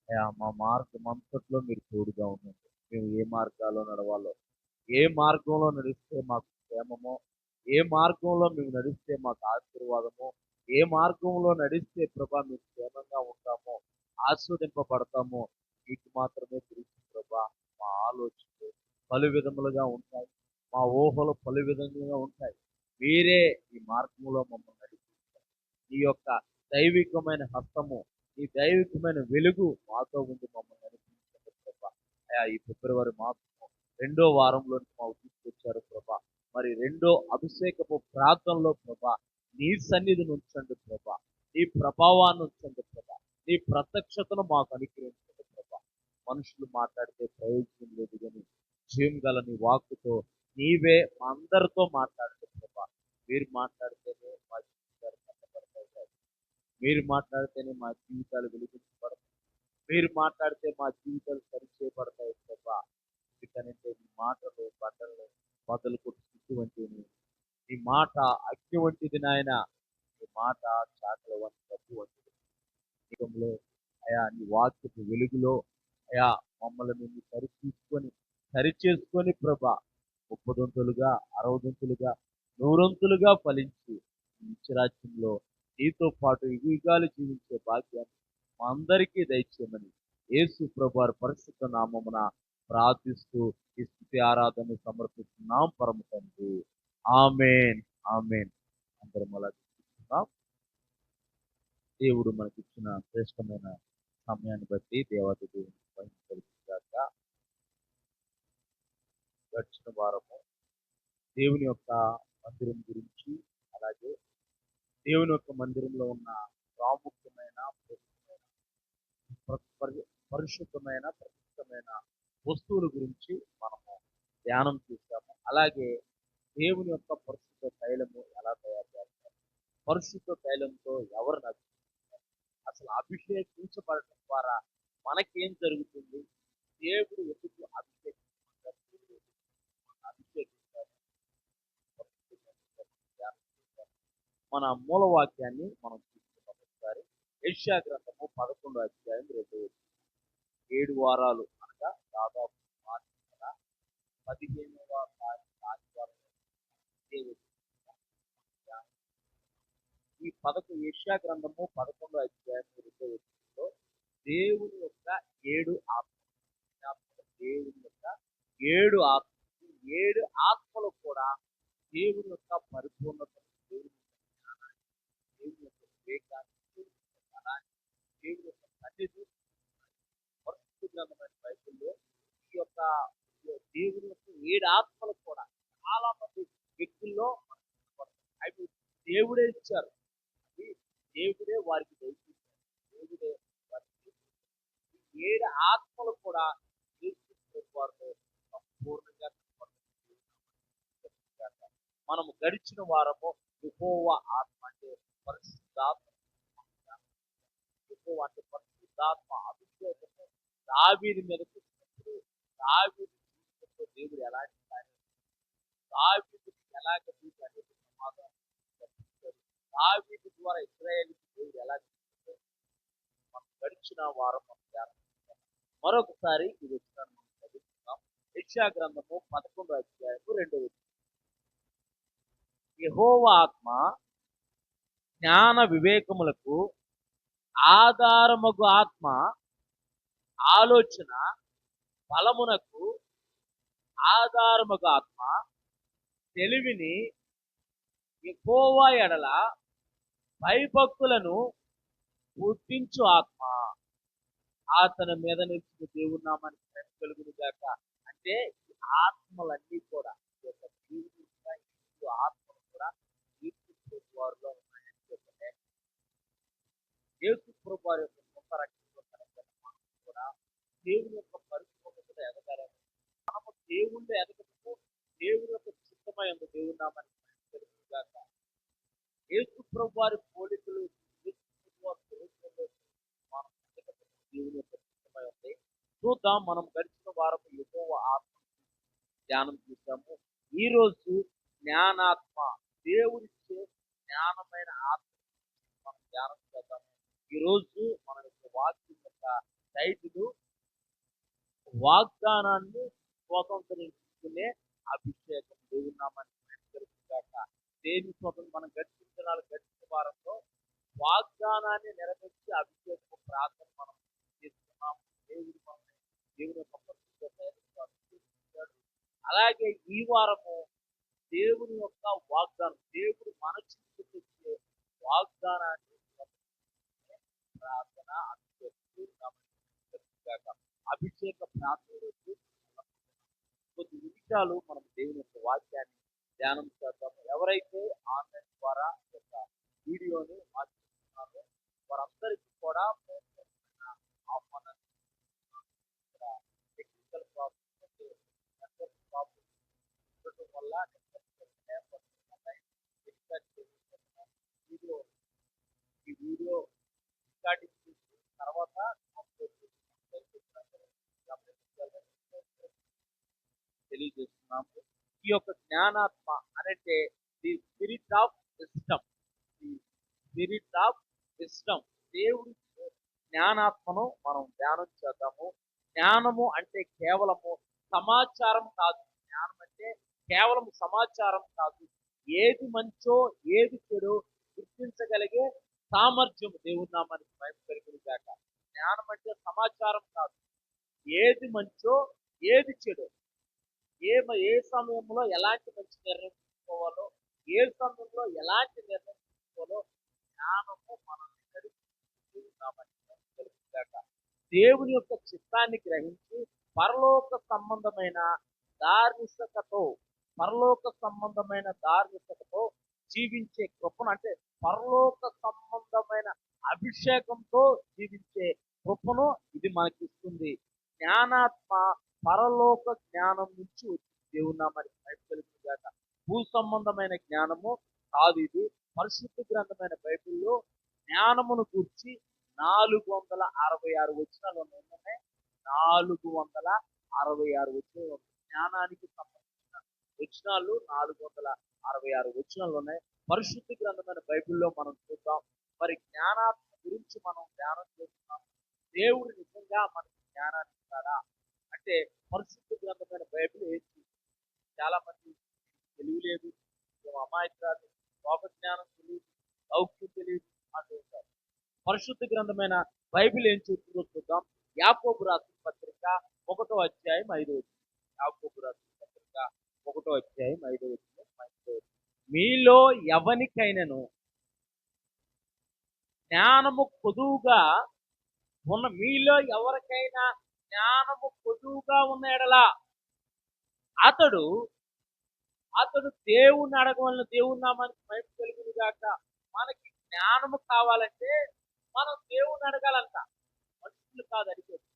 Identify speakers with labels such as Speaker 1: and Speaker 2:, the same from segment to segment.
Speaker 1: అయ్యా మా మార్గం అంతట్లో మీరు తోడుగా ఉండండి. మేము ఏ మార్గాల్లో నడవాలో, ఏ మార్గంలో నడిస్తే మాకు క్షేమమో, ఏ మార్గంలో మేము నడిస్తే మాకు ఆశీర్వాదమో, ఏ మార్గంలో నడిస్తే ప్రభా మేము క్షేమంగా ఉంటామో, ఆస్వాదింపబడతామో మీకు మాత్రమే తెలుసు ప్రభా. మా ఆలోచనలు పలు విధములుగా ఉంటాయి, మా ఊహలు పలు విధములుగా ఉంటాయి. మీరే ఈ మార్గంలో మమ్మల్ని నడిపిస్తారు. ఈ యొక్క దైవికమైన హస్తము, ఈ దైవికమైన వెలుగు మాతో ఉండి మమ్మల్ని నడిపించండి ప్రభా. అయ్యా ఈ ఫిబ్రవరి మాసము రెండో వారంలోనికి మాకు తీసుకొచ్చారు ప్రభా. మరి రెండో అభిషేకపు ప్రార్థనలో ప్రభా నీ సన్నిధిని ఉంచండి ప్రభా, నీ ప్రభావాన్ని ఉంచండి ప్రభా, నీ ప్రత్యక్షతను మాకు అనుగ్రహించండి ప్రభా. మనుషులు మాట్లాడితే ప్రయోజనం లేదు కానీ జీవం గల నీ వాక్కుతో నీవే మా అందరితో మాట్లాడితే ప్రభా. మీరు మాట్లాడితేనే మా జీవితాలు కట్టబడతాయి, మీరు మాట్లాడితేనే మా జీవితాలు వెలిగించబడతాయి, మీరు మాట్లాడితే మా జీవితాలు సరిచేయబడతాయి ప్రభా. ఎందుకనంటే మీ మాటలు బట్టలు బదులు కొట్టి వంటివి, ఈ మాట అగ్ని వంటిది నాయన, ఈ మాట చాకల వంటి డబ్బు వంటిది. జీవితంలో అయా నీ వాక్యపు వెలుగులో అయా మమ్మల్ని మేము సరిచేసుకొని ప్రభా ముప్పదొంతులుగా, అరవదొంతులుగా, నూరొంతులుగా ఫలించి నిత్యరాజ్యంలో నీతో పాటు యుగాలు జీవించే భాగ్యాన్ని మా అందరికీ దయచేయమని యేసు ప్రభువారి పరిశుద్ధ నామమున ప్రార్థిస్తూ ఈ స్తుతి ఆరాధన సమర్పిస్తున్నాం పరమ తండ్రి. ఆమేన్, ఆమేన్. అందరం అలా చూస్తున్నాం. దేవుడు మనకిచ్చిన శ్రేష్టమైన సమయాన్ని బట్టి దేవాది దేవుని మహిమపరుచుగాక. గడిచిన వారము దేవుని యొక్క మందిరం గురించి, అలాగే దేవుని యొక్క మందిరంలో ఉన్న ప్రాముఖ్యమైన పరిశుద్ధమైన ప్రసిద్ధమైన వస్తువుల గురించి మనము ధ్యానం చేశాము. అలాగే దేవుని యొక్క పరిశుద్ధ తైలము ఎలా తయారు చేస్తారు, పరిశుద్ధ తైలంతో ఎవరు నడుచుకుంటారు, అసలు అభిషేకించబడటం ద్వారా మనకేం జరుగుతుంది, దేవుడు ఎందుకు అభిషేకించారు, అభిషేకించారు, మన మూల వాక్యాన్ని మనం తీసుకున్నాం ఒకసారి. యెషయా గ్రంథము 11వ అధ్యాయం 2వ వచనం. 7 వారాలు అనగా దాదాపు మార్చి నెల 15వ ఆదివారం ఈ యెషయా గ్రంథము 11వ అధ్యాయం 2వ వచనంలో దేవుని యొక్క 7 ఆత్మలు, దేవుని యొక్క 7 ఆత్మలు, ఈ 7 ఆత్మలు కూడా దేవుని యొక్క పరిపూర్ణతను, దేవుని యొక్క జ్ఞానాన్ని, దేవుని యొక్క వివేకాన్ని, దేవుని యొక్క బలాన్ని, దేవుని యొక్క సన్నిధి, పరిశుద్ధ గ్రంథమైన బైబిల్లో ఈ యొక్క దేవుని యొక్క 7 ఆత్మలు కూడా చాలా మంది వ్యక్తుల్లో అవి దేవుడే ఇచ్చారు, అవి దేవుడే వారికి దయచేశారు, దేవుడే వారికి. ఈ 7 ఆత్మలు కూడా వారిలో సంపూర్ణంగా మనము గడిచిన వారము యెహోవా ఆత్మ అంటే పరిశుద్ధాత్మ, యెహోవా అంటే పరిశుద్ధాత్మ అభిషేకము దావీదు మీద వచ్చినప్పుడు దావీదు జీవితంలో దేవుడు ఎలాంటి కార్యం, దావీదు ఎలాగ అనేది సమాధానం కల్పించాడు, దావీదు ద్వారా ఇశ్రాయేలుకి దేవుడు ఎలా చేశాడు, మనం గడిచిన వారం మనం ధ్యానం చేస్తాం. మరొకసారి ఇది వచ్చిన మనం చదువుతున్నాం. యెషయా గ్రంథము 11వ అధ్యాయము 2వ వచనం. యెహోవా ఆత్మ జ్ఞాన వివేకములకు ఆధారమగు ఆత్మ, ఆలోచన బలమునకు ఆధారమగు ఆత్మ, తెలివిని యెహోవా ఎడల భయభక్తులను పుట్టించు ఆత్మ, అతని మీద నిలిచిన దేవుని నామానికి మహిమ కలుగును గాక. అంటే ఈ ఆత్మలన్నీ కూడా ఈ యొక్క దేవుని యొక్క ఈ ఆత్మలు కూడా యేసు ప్రభు వారిలో ఉన్నాయని చెప్పే యేసు ప్రభు వారి యొక్క సొంత రక్షణలో కనబడిన మనం కూడా దేవుని యొక్క పరిపూర్ణతలో ఎదగాలని, మనము దేవుళ్ళు ఎదగటము దేవుని యొక్క చిత్తమై ఉంది దేవుని నామానికి మహిమ కలుగును గాక. యేసు ప్రభు వారి పోలికలు, యేసు ప్రభు వారి పోలికలు మనం ఎదగటము దేవుని యొక్క చిత్తమై ఉంది. చూద్దాం, మనం గడిచిన వారం యెహోవా ఆత్మ ధ్యానం చేశాము. ఈ రోజు జ్ఞానాత్మ, దేవుడిచ్చే జ్ఞానమైన ఆత్మ మనం ధ్యానం చేద్దాము. ఈ రోజు మన యొక్క వాక్యం యొక్క టైటిల్ వాగ్దానాన్ని స్వతంత్రించుకునే అభిషేకం. దేవుని నామానికి తెలుసుగాక. దేని స్వతంత్రం మనం గడిచిన వారంలో వాగ్దానాన్ని నెరవేర్చి అభిషేకం ప్రార్థన మనం చేస్తున్నాం. దేవుని యొక్క పరిశుద్ధతను అభిషేకించాడు. అలాగే ఈ వారము దేవుని యొక్క వాగ్దానం, దేవుడు మన చుట్టూ తెచ్చే వాగ్దానాన్ని ప్రార్థన అభిషేక ప్రార్థన కొద్ది నిమిషాలు మనం దేవుని యొక్క వాక్యాన్ని ధ్యానం చేద్దాము. ఎవరైతే ఆన్లైన్ ద్వారా యొక్క వీడియోని వాచిస్తున్నారో వారందరికీ కూడా ఆహ్వానం. టెక్నికల్ ప్రాబ్లమ్ ఉండటం వల్ల ఈ వీడియో రికార్డింగ్ చేసి తర్వాత తెలియజేస్తున్నాము. ఈ యొక్క జ్ఞానాత్మ అంటే the spirit of wisdom, the spirit of wisdom, దేవుడి జ్ఞానాత్మను మనం ధ్యానం చేద్దాము. జ్ఞానము అంటే కేవలము సమాచారం కాదు. జ్ఞానం అంటే కేవలం సమాచారం కాదు. ఏది మంచో ఏది చెడు గుర్తించగలిగే సామర్థ్యం దేవుని నామానికి మహిమ కలుగును గాక. జ్ఞానం అంటే సమాచారం కాదు. ఏది మంచో ఏది చెడు, ఏ సమయంలో ఎలాంటి మంచి నిర్ణయం తీసుకోవాలో, ఏ సమయంలో ఎలాంటి నిర్ణయం తీసుకోవాలో జ్ఞానము మనల్ని తెలుసుగాక. దేవుని యొక్క చిత్తాన్ని గ్రహించి పరలోక సంబంధమైన దార్శకతో జీవించే కృపను, అంటే పరలోక సంబంధమైన అభిషేకంతో జీవించే కృపను ఇది మనకి ఇస్తుంది. జ్ఞానాత్మ పరలోక జ్ఞానం నుంచి వచ్చి దేవుని నామానికి మహిమ కలుగును గాక. భూ సంబంధమైన జ్ఞానము కాదు ఇది. పరిశుద్ధ గ్రంథమైన బైబిల్లో జ్ఞానమును గూర్చి 466 వచనాలు ఉన్నాయి. 466 వచనాలు. జ్ఞానానికి సంబంధించిన వచనాలు 466 వచనాలు ఉన్నాయి పరిశుద్ధ గ్రంథమైన బైబిల్లో. మనం చూద్దాం. మరి జ్ఞానాత్మ గురించి మనం ధ్యానం చేస్తున్నాం. దేవుడు నిజంగా మనకి జ్ఞానాన్ని ఇస్తాడా అంటే పరిశుద్ధ గ్రంథమైన బైబిల్ ఏంటి? చాలా మంది తెలియలేదు, అమాయకురాలు, లోక జ్ఞానం తెలియదు, లౌక్యం తెలియదు అంటూ ఉంటారు. పరిశుద్ధ గ్రంథమైన బైబిల్ ఏం చెప్తుందో చూద్దాం. యాకోబు రాసిన పత్రిక 1వ అధ్యాయం 5వ వచనం. యాకోబు రాసిన పత్రిక 1వ అధ్యాయం 5వ వచనం. మీలో ఎవనికైనను జ్ఞానము కొదువుగా ఉన్న, మీలో ఎవరికైనా జ్ఞానము కొదువుగా ఉన్న ఎడలా అతడు దేవుని అడగవలన. దేవుని నామానికి మహిమ కలుగును గాక. మనకి జ్ఞానము కావాలంటే మనం దేవుని అడగాలంట, మనుషులు కాదు అడిగేది.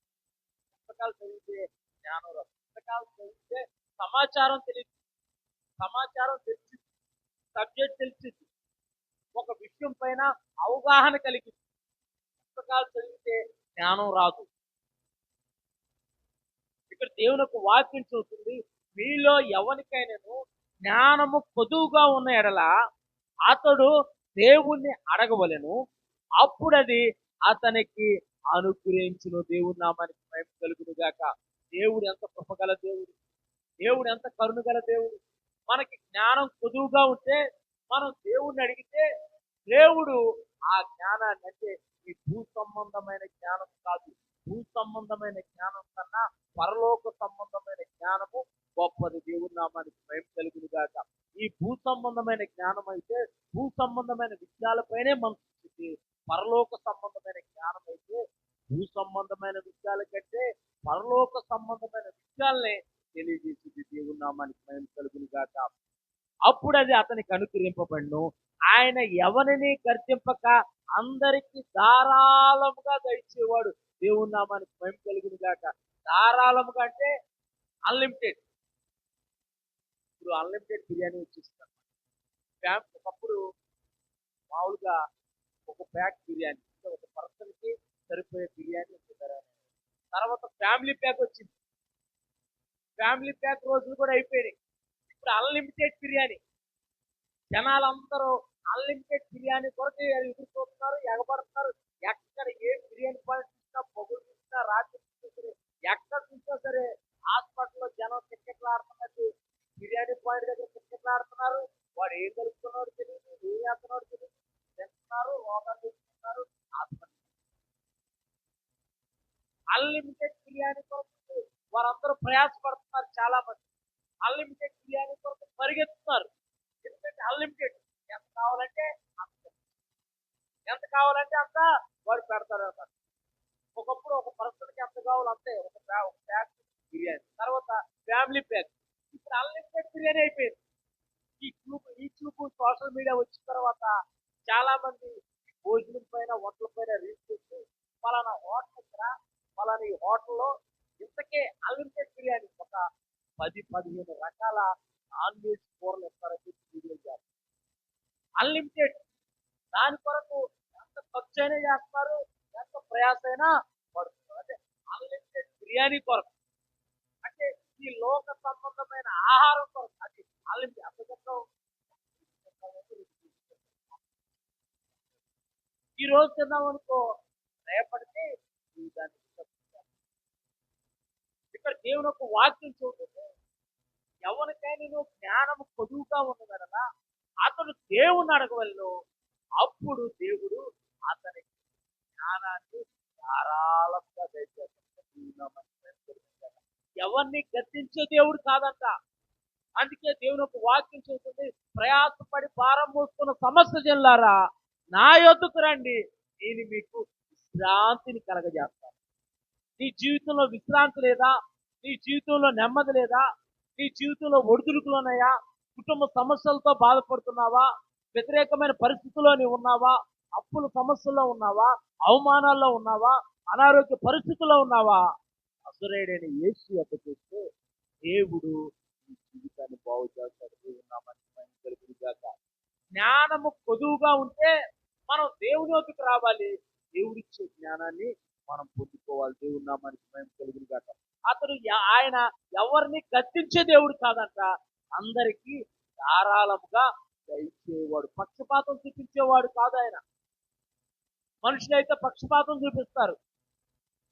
Speaker 1: పుస్తకాలు చదివితే జ్ఞానం రాదు. పుస్తకాలు చదివితే సమాచారం తెలియదు, సబ్జెక్ట్ తెలిసింది, ఒక విషయం పైన అవగాహన కలిగింది. పుస్తకాలు చదివితే జ్ఞానం రాదు. ఇక్కడ దేవుని యొక్క వాక్యం చూస్తుంది. మీలో ఎవరికైనాను జ్ఞానము కొదువుగా ఉన్న ఎడల అతడు దేవుణ్ణి అడగవలెను, అప్పుడది అతనికి అనుగ్రహించును. దేవుని నామానికి మహిమ కలుగును గాక. దేవుడు ఎంత కృపగల దేవుడు, దేవుడు ఎంత కరుణగల దేవుడు. మనకి జ్ఞానం కొదువుగా ఉంటే మనం దేవుణ్ణి అడిగితే దేవుడు ఆ జ్ఞానాన్ని, అంటే ఈ భూ సంబంధమైన జ్ఞానం కాదు, భూ సంబంధమైన జ్ఞానం కన్నా పరలోక సంబంధమైన జ్ఞానము గొప్పది. దేవుని నామానికి మహిమ కలుగును గాక. ఈ భూ సంబంధమైన జ్ఞానం అయితే భూ సంబంధమైన విషయాలపైనే మనసు, పరలోక సంబంధమైన జ్ఞానం అయితే భూ సంబంధమైన విషయాల కంటే పరలోక సంబంధమైన విషయాలనే తెలియజేసింది. దేవుని నామానికి మహిమ కలుగును గాక. అప్పుడు అది అతనికి అనుగ్రహింపబడును. ఆయన ఎవరిని గర్జింపక అందరికి ధారాళముగా దయచేవాడు. దేవుని నామానికి మహిమ కలుగును గాక. ధారాళముగా అంటే అన్లిమిటెడ్. ఇప్పుడు అన్లిమిటెడ్ బిర్యానీ వచ్చేస్తాను. ఒకప్పుడు మామూలుగా ఒక ప్యాక్ బిర్యానీ, ఒక పర్సన్కి సరిపోయే బిర్యానీ వచ్చేసారు. తర్వాత ఫ్యామిలీ ప్యాక్ వచ్చింది. ఫ్యామిలీ ప్యాక్ రోజులు కూడా అయిపోయినాయి. ఇప్పుడు అన్లిమిటెడ్ బిర్యానీ. జనాలందరూ అన్లిమిటెడ్ బిర్యానీ కొరకు ఎదురు చూస్తున్నారు, ఎగబడుతున్నారు. ఎక్కడ ఏ బిర్యానీ పాయింట్ చూసినా, పొగులు చూసినా, చేసుకుంటున్నారు. అన్లిమిటెడ్ బిర్యానీ కొరకు వారందరూ ప్రయాసపడుతున్నారు. చాలా మంది అన్లిమిటెడ్ బిర్యానీ కొరకు పరిగెత్తున్నారు. ఎందుకంటే అన్లిమిటెడ్ ఎంత కావాలంటే అంత, ఎంత కావాలంటే అంత వాడు పెడతారు అన్నమాట. ఒకప్పుడు ఒక పర్సన్కి ఎంత కావాలో అంతే, ఒక ప్యాక్ బిర్యానీ, తర్వాత ఫ్యామిలీ ప్యాక్. ఇప్పుడు అన్లిమిటెడ్ బిర్యానీ అయిపోయింది. యూట్యూబ్ సోషల్ మీడియా వచ్చిన తర్వాత చాలా మంది భోజనం పైన వంటల పైన రీచ్ చేసి పలానా హోటల్ దగ్గర పలానా ఈ హోటల్లో ఇంతకే అన్లిమిటెడ్ బిర్యానీ ఒక 10-15 రకాల నాన్ వెజ్ కూరలు ఇస్తారని చెప్పి వీడియో చేస్తారు. అన్లిమిటెడ్ దాని కొరకు ఎంత ఖర్చు అయినా చేస్తారు, ఎంత ప్రయాస అయినా పడుతున్నారు. అంటే అన్లిమిటెడ్ బిర్యానీ కొరకు, అంటే ఈ లోక సంబంధమైన ఆహారం కొరకు అది అన్లిమిటెడ్. అంతకంటే ఈ రోజు తిన్నాం అనుకో, రేపటికి దాన్ని ఇక్కడ దేవుని యొక్క వాక్యం చూడండి. ఎవరికైనా నువ్వు జ్ఞానం పొదువుగా ఉన్నదనగా అతను దేవుణ్ణి అడగవలను, అప్పుడు దేవుడు అతనికి జ్ఞానాన్ని ధారాళంగా దయచేస్తాడు. ఎవరిని గద్దించే దేవుడు కాదంట. అందుకే దేవుని ఒక వాక్యం చెబుతుంది, ప్రయాసపడి భారం మోసుకున్న సమస్త జనులారా నా యొద్దకు రండి, నేను మీకు విశ్రాంతిని కలగజేస్తాను. నీ జీవితంలో విశ్రాంతి లేదా? నీ జీవితంలో నెమ్మది లేదా? నీ జీవితంలో ఒడిదుడుకులున్నాయా? కుటుంబ సమస్యలతో బాధపడుతున్నావా? వ్యతిరేకమైన పరిస్థితుల్లో నీవు ఉన్నావా? అప్పుల సమస్యల్లో ఉన్నావా? అవమానాల్లో ఉన్నావా? అనారోగ్య పరిస్థితుల్లో ఉన్నావా? నజరేయుడైన యేసు యొక్క చూస్తే దేవుడు నీ జీవితాన్ని బాగు చేస్తాడు. జ్ఞానము కొదువుగా ఉంటే మనం దేవుని వద్దకు రావాలి. దేవుడిచ్చే జ్ఞానాన్ని మనం పొందుకోవాలి. దేవుని నామానికి మహిమ కలుగును గాక. అతడు ఆయన ఎవరిని గద్దించే దేవుడు కాదంట, అందరికీ ధారాళముగా దయచేవాడు. పక్షపాతం చూపించేవాడు కాదు ఆయన. మనుషులైతే పక్షపాతం చూపిస్తారు,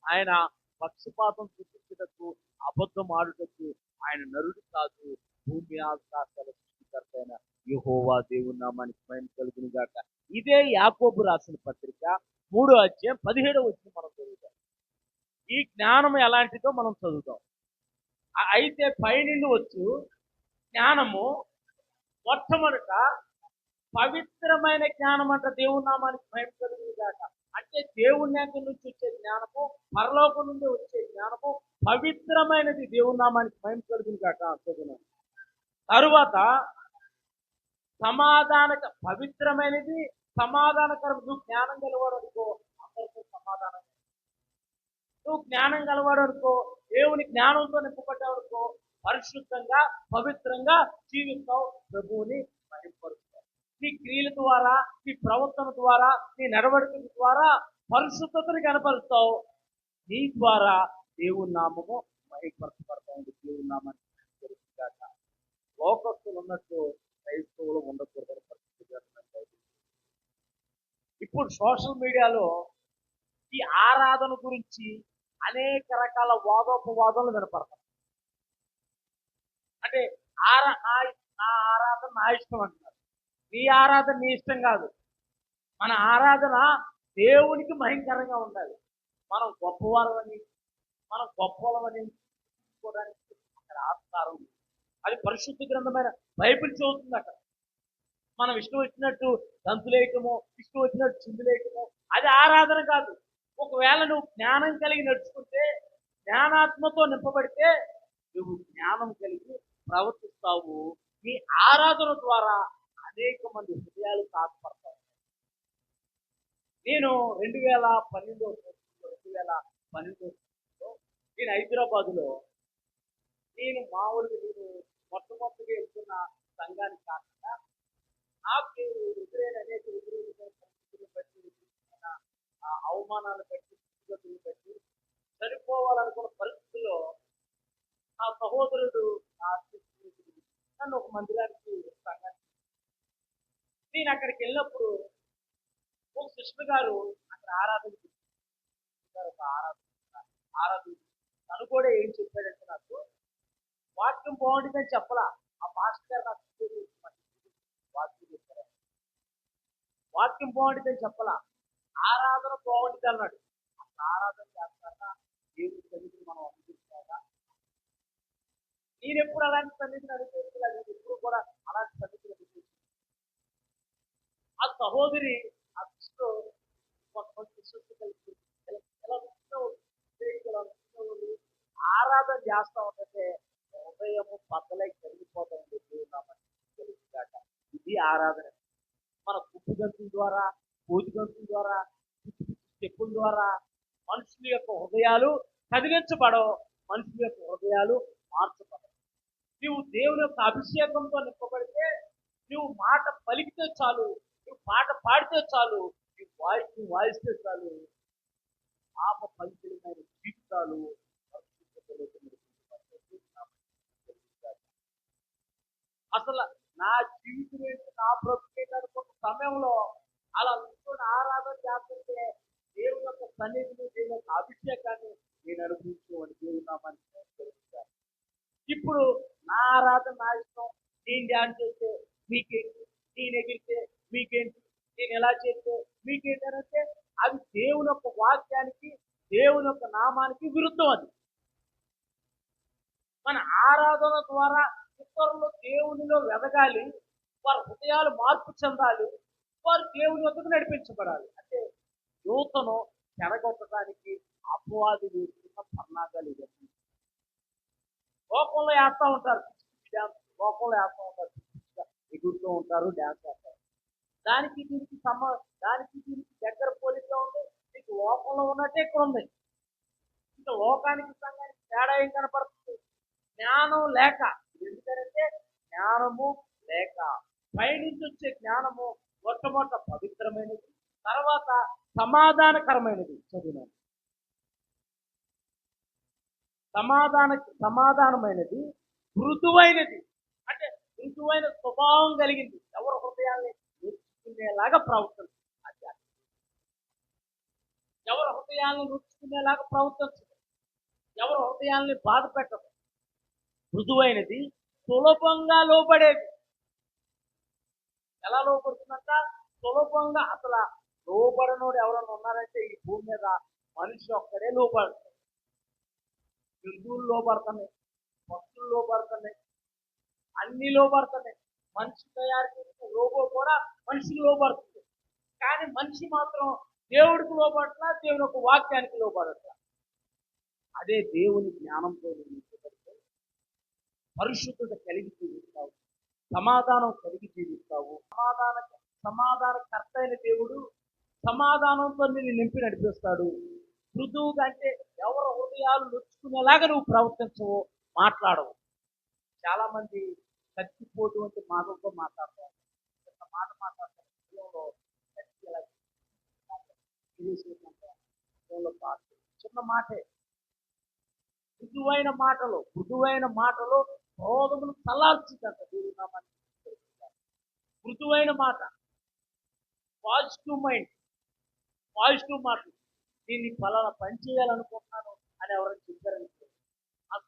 Speaker 1: ఆయన పక్షపాతం చూపించటకు, అబద్ధం ఆడుటకు ఆయన నరుడు కాదు. భూమి ఆకాశాల సృష్టికర్త అయిన యెహోవా దేవుని నామానికి మహిమ కలుగును గాక. ఇదే యాకోబు రాసిన పత్రిక 3వ అధ్యాయం 17వ వచనం మనం చదువుతాం. ఈ జ్ఞానం ఎలాంటిదో మనం చదువుతాం. అయితే పైనుండి వచ్చు జ్ఞానము మొట్టమొదట పవిత్రమైన జ్ఞానం అంట. దేవుని నామానికి మహిమ కలుగును గాక. అంటే దేవుని దగ్గర నుంచి వచ్చే జ్ఞానము, పరలోకం నుండి వచ్చే జ్ఞానము పవిత్రమైనది. దేవుని నామానికి మహిమ కలుగును గాక. చదువున్నాను. తరువాత పవిత్రమైనది, సమాధానకరం. నువ్వు జ్ఞానం గలవాడు అనుకో, అందరితో సమాధానం. నువ్వు జ్ఞానం గలవాడు అనుకో, దేవుని జ్ఞానంతో నింపబడ్డావు అనుకో, పరిశుద్ధంగా పవిత్రంగా జీవిస్తావు, ప్రభువుని మహిమపరుస్తావు. నీ క్రియల ద్వారా, నీ ప్రవర్తన ద్వారా, నీ నడవడిక ద్వారా పరిశుద్ధతని కనపరుస్తావు. నీ ద్వారా దేవుని నామము మహిమపరచబడతా ఉంది. దేవుని నామాన్ని లోకస్తులు ఉన్నట్టు క్రైస్తవులు ఉండకూడదు. ఇప్పుడు సోషల్ మీడియాలో ఈ ఆరాధన గురించి అనేక రకాల వాదోపవాదాలు వినపడతాయి. అంటే నా ఆరాధన నా ఇష్టం అంటున్నారు. నీ ఆరాధన నీ ఇష్టం కాదు. మన ఆరాధన దేవునికి భయంకరంగా ఉండాలి. మనం గొప్పవారమని, మనం గొప్పవాళ్ళమని చూసుకోవడానికి అక్కడ ఆస్కారం. అది పరిశుద్ధ గ్రంథమైన బైబిల్ చదువుతుంది అక్కడ. మనం ఇష్టం వచ్చినట్టు దంతులేయటమో, ఇష్టం వచ్చినట్టు చిందులేయటమో అది ఆరాధన కాదు. ఒకవేళ నువ్వు జ్ఞానం కలిగి నడుచుకుంటే, జ్ఞానాత్మతో నింపబడితే నువ్వు జ్ఞానం కలిగి ప్రవర్తిస్తావు. నీ ఆరాధన ద్వారా అనేక మంది హృదయాలు తాకపడతాయి. నేను 2012 నేను హైదరాబాదులో నేను మొట్టమొదటిగా వెళ్తున్న సంఘానికి కాకుండా నాకు ఎదురైన అనేక పరిస్థితులు బట్టి, అవమానాలు బట్టి, స్థితిగతులు బట్టి చనిపోవాలనుకున్న పరిస్థితుల్లో నా సహోదరుడు నన్ను ఒక మందిరానికి సంఘానికి, నేను అక్కడికి వెళ్ళినప్పుడు ఒక సిస్టర్ గారు అక్కడ ఆరాధన తను కూడా ఏం చెప్పాడంటే, నాకు వాక్యం బాగుంటుందని చెప్పలా. ఆ మాస్టర్ గారు నాకు వాక్యం చెప్పారు. వాక్యం బాగుంటుందని చెప్పలా. ఆరాధన బాగుంటుంది అన్నాడు. అసలు ఆరాధన చేస్తారా? దేవుడి సన్నిధిని మనం అందిస్తారా? నేను ఎప్పుడు అలాంటి సన్నిధిని అనుభవించలేదు. ఎప్పుడు కూడా అలాంటి సన్నిధిని అనుభవించలేదు. ఆ సహోదరి ఆ సిస్టర్ కొంతమంది సిస్టర్స్ కలిసి ఇలా ఆరాధన చేస్తా ఉంటే హృదయము బద్దలై కరిగిపోతామని దేవున్నామని తెలుసుగాక. ఇది ఆరాధన. మన కుప్పు గంతుల ద్వారా, కోతి గంతుల ద్వారా, చెప్పుల ద్వారా మనుషుల యొక్క హృదయాలు కదిలించబడవు. మనుషుల యొక్క హృదయాలు మార్చబడవు. నువ్వు దేవుని యొక్క అభిషేకంతో నింపబడితే, నువ్వు మాట పలికితే చాలు, నువ్వు పాట పాడితే చాలు, నువ్వు వాయిస్తే చాలు, పాప పవిత్రమైన జీవితాలు అసలు నా జీవితం ఏంటి, నా బ్రతుకు అనుకున్న సమయంలో అలా కూర్చొని ఆరాధన చేస్తుంటే దేవుని యొక్క సన్నిధిని, దేవుని యొక్క అభిషేకాన్ని నేను అనుభవించుకోని దేవున్నామని తెలుస్తాను. ఇప్పుడు నా ఆరాధన నా ఇష్టం, నేను ధ్యానం చేస్తే మీకేంటి, నేను ఎగిరితే మీకేంటి, నేను ఎలా చేస్తే మీకేంటి అని అంటే అది దేవుని యొక్క వాక్యానికి, దేవుని యొక్క నామానికి విరుద్ధం. అది మన ఆరాధన ద్వారా ఇతరులు దేవునిలో వెదగాలి, వారి హృదయాలు మార్పు చెందాలి, వారు దేవుని వద్దకు నడిపించబడాలి. అంటే యువతను చెరగొట్టడానికి అపవాది వేస్తున్న పన్నాగాలు ఇవన్నీ. లోకంలో వేస్తూ ఉంటారు, డ్యాన్స్ లోకంలో వేస్తూ ఉంటారు, ఎగురుతూ ఉంటారు, డ్యాన్స్ చేస్తారు. దానికి దీనికి దగ్గర పోలిక ఉంది. మీకు లోకంలో ఉన్నట్టే ఇక్కడ ఉంది. ఇంకా లోకానికి సంఘానికి తేడా ఏం కనపడుతుంది? జ్ఞానం లేక. ఎందుకంటే జ్ఞానము లేక. పైనుంచి వచ్చే జ్ఞానము మొట్టమొదట పవిత్రమైనది, తర్వాత సమాధానకరమైనది. చదివినాను. సమాధానమైనది, మృదువైనది. అంటే మృదువైన స్వభావం కలిగింది. ఎవరి హృదయాన్ని నొచ్చుకునేలాగా ప్రవర్తించదు. అది ఎవరి హృదయాన్ని నొచ్చుకునేలాగా ప్రవర్తించదు, ఎవరి హృదయాల్ని బాధ పెట్టదు. మృదువైనది, సులభంగా లోబడేది. ఎలా లోపడుతుందంట? సులభంగా. అసలు లోబడనోడు ఎవరన్నా ఉన్నారంటే ఈ భూమి మీద మనిషి ఒక్కడే లోపడతాడు. జంతువులు లోపడుతున్నాయి, పక్షులు లోపడుతున్నాయి, అన్ని లోపడుతున్నాయి. మనిషి తయారు చేసిన లోబో కూడా మనిషికి లోపడుతుంది. కానీ మనిషి మాత్రం దేవుడికి లోపడట్లా, దేవుని యొక్క వాక్యానికి లోపడట్లా. అదే దేవుని జ్ఞానంతో నింపబడితే పరిశుద్ధత కలిగి జీవిస్తావు, సమాధానం కలిగి జీవిస్తావు. సమాధానకర్త అయిన దేవుడు సమాధానంతో నిన్ను నింపి నడిపిస్తాడు. మృదువుగా అంటే ఎవరు హృదయాలు నొచ్చుకునేలాగా నువ్వు ప్రవర్తించవు, మాట్లాడవు. చాలా మంది చచ్చిపోటువంటి మాటలతో మాట్లాడతారు. మాట మాట్లాడతారు. చిన్న మాటే, మృదువైన మాటలు క్రోధమును చల్లార్చుదంట. మృదువైన మాట, పాజిటివ్ మైండ్, పాజిటివ్ మాటలు. దీన్ని ఫలానా పని చేయాలనుకుంటున్నాను అని ఎవరైనా చెప్పారనుకో,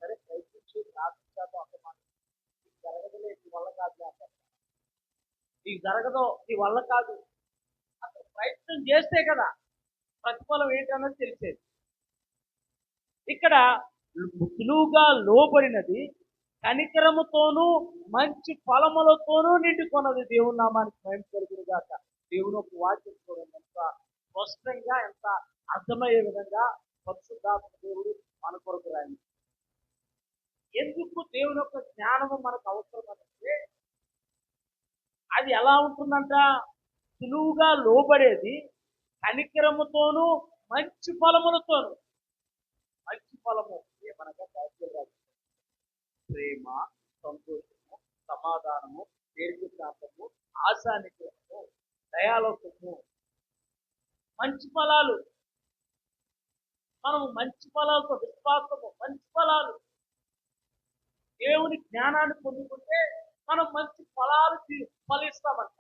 Speaker 1: సరే ప్రయత్నించి సాధించాను అంత మాట. నీకు జరగదులే, నీ వల్ల కాదు అంటారు. నీకు జరగదో, నీ వల్ల కాదు. అసలు ప్రయత్నం చేస్తే కదా ప్రతిఫలం ఏంటన్నది తెలిసేది. ఇక్కడ సులువుగా లోబడినది, కనికరముతోనూ మంచి ఫలములతోనూ నిండుకున్నది. దేవుని నామానికి మహిమ కలుగును గాక. దేవుని యొక్క వాక్యం చూడండి ఎంత స్పష్టంగా, ఎంత అర్థమయ్యే విధంగా పరిశుద్ధాత్మ దేవుడు మన కొరకు రాయి. ఎందుకు దేవుని యొక్క జ్ఞానము మనకు అవసరం అంటే, అది ఎలా ఉంటుందంట? సులువుగా లోబడేది, కనికరముతోనూ మంచి ఫలములతోనూ. మంచి ఫలము ఏమనగా ప్రేమ, సంతోషము, సమాధానము, దీర్ఘశాంతము, ఆశానిగ్రహము, దయాలోకము. మంచి ఫలాలు. మనము మంచి ఫలాలతో, విశ్వాసము, మంచి ఫలాలు. దేవుని జ్ఞానాన్ని పొందుకుంటే మనం మంచి ఫలాలు ఫలిస్తామంట.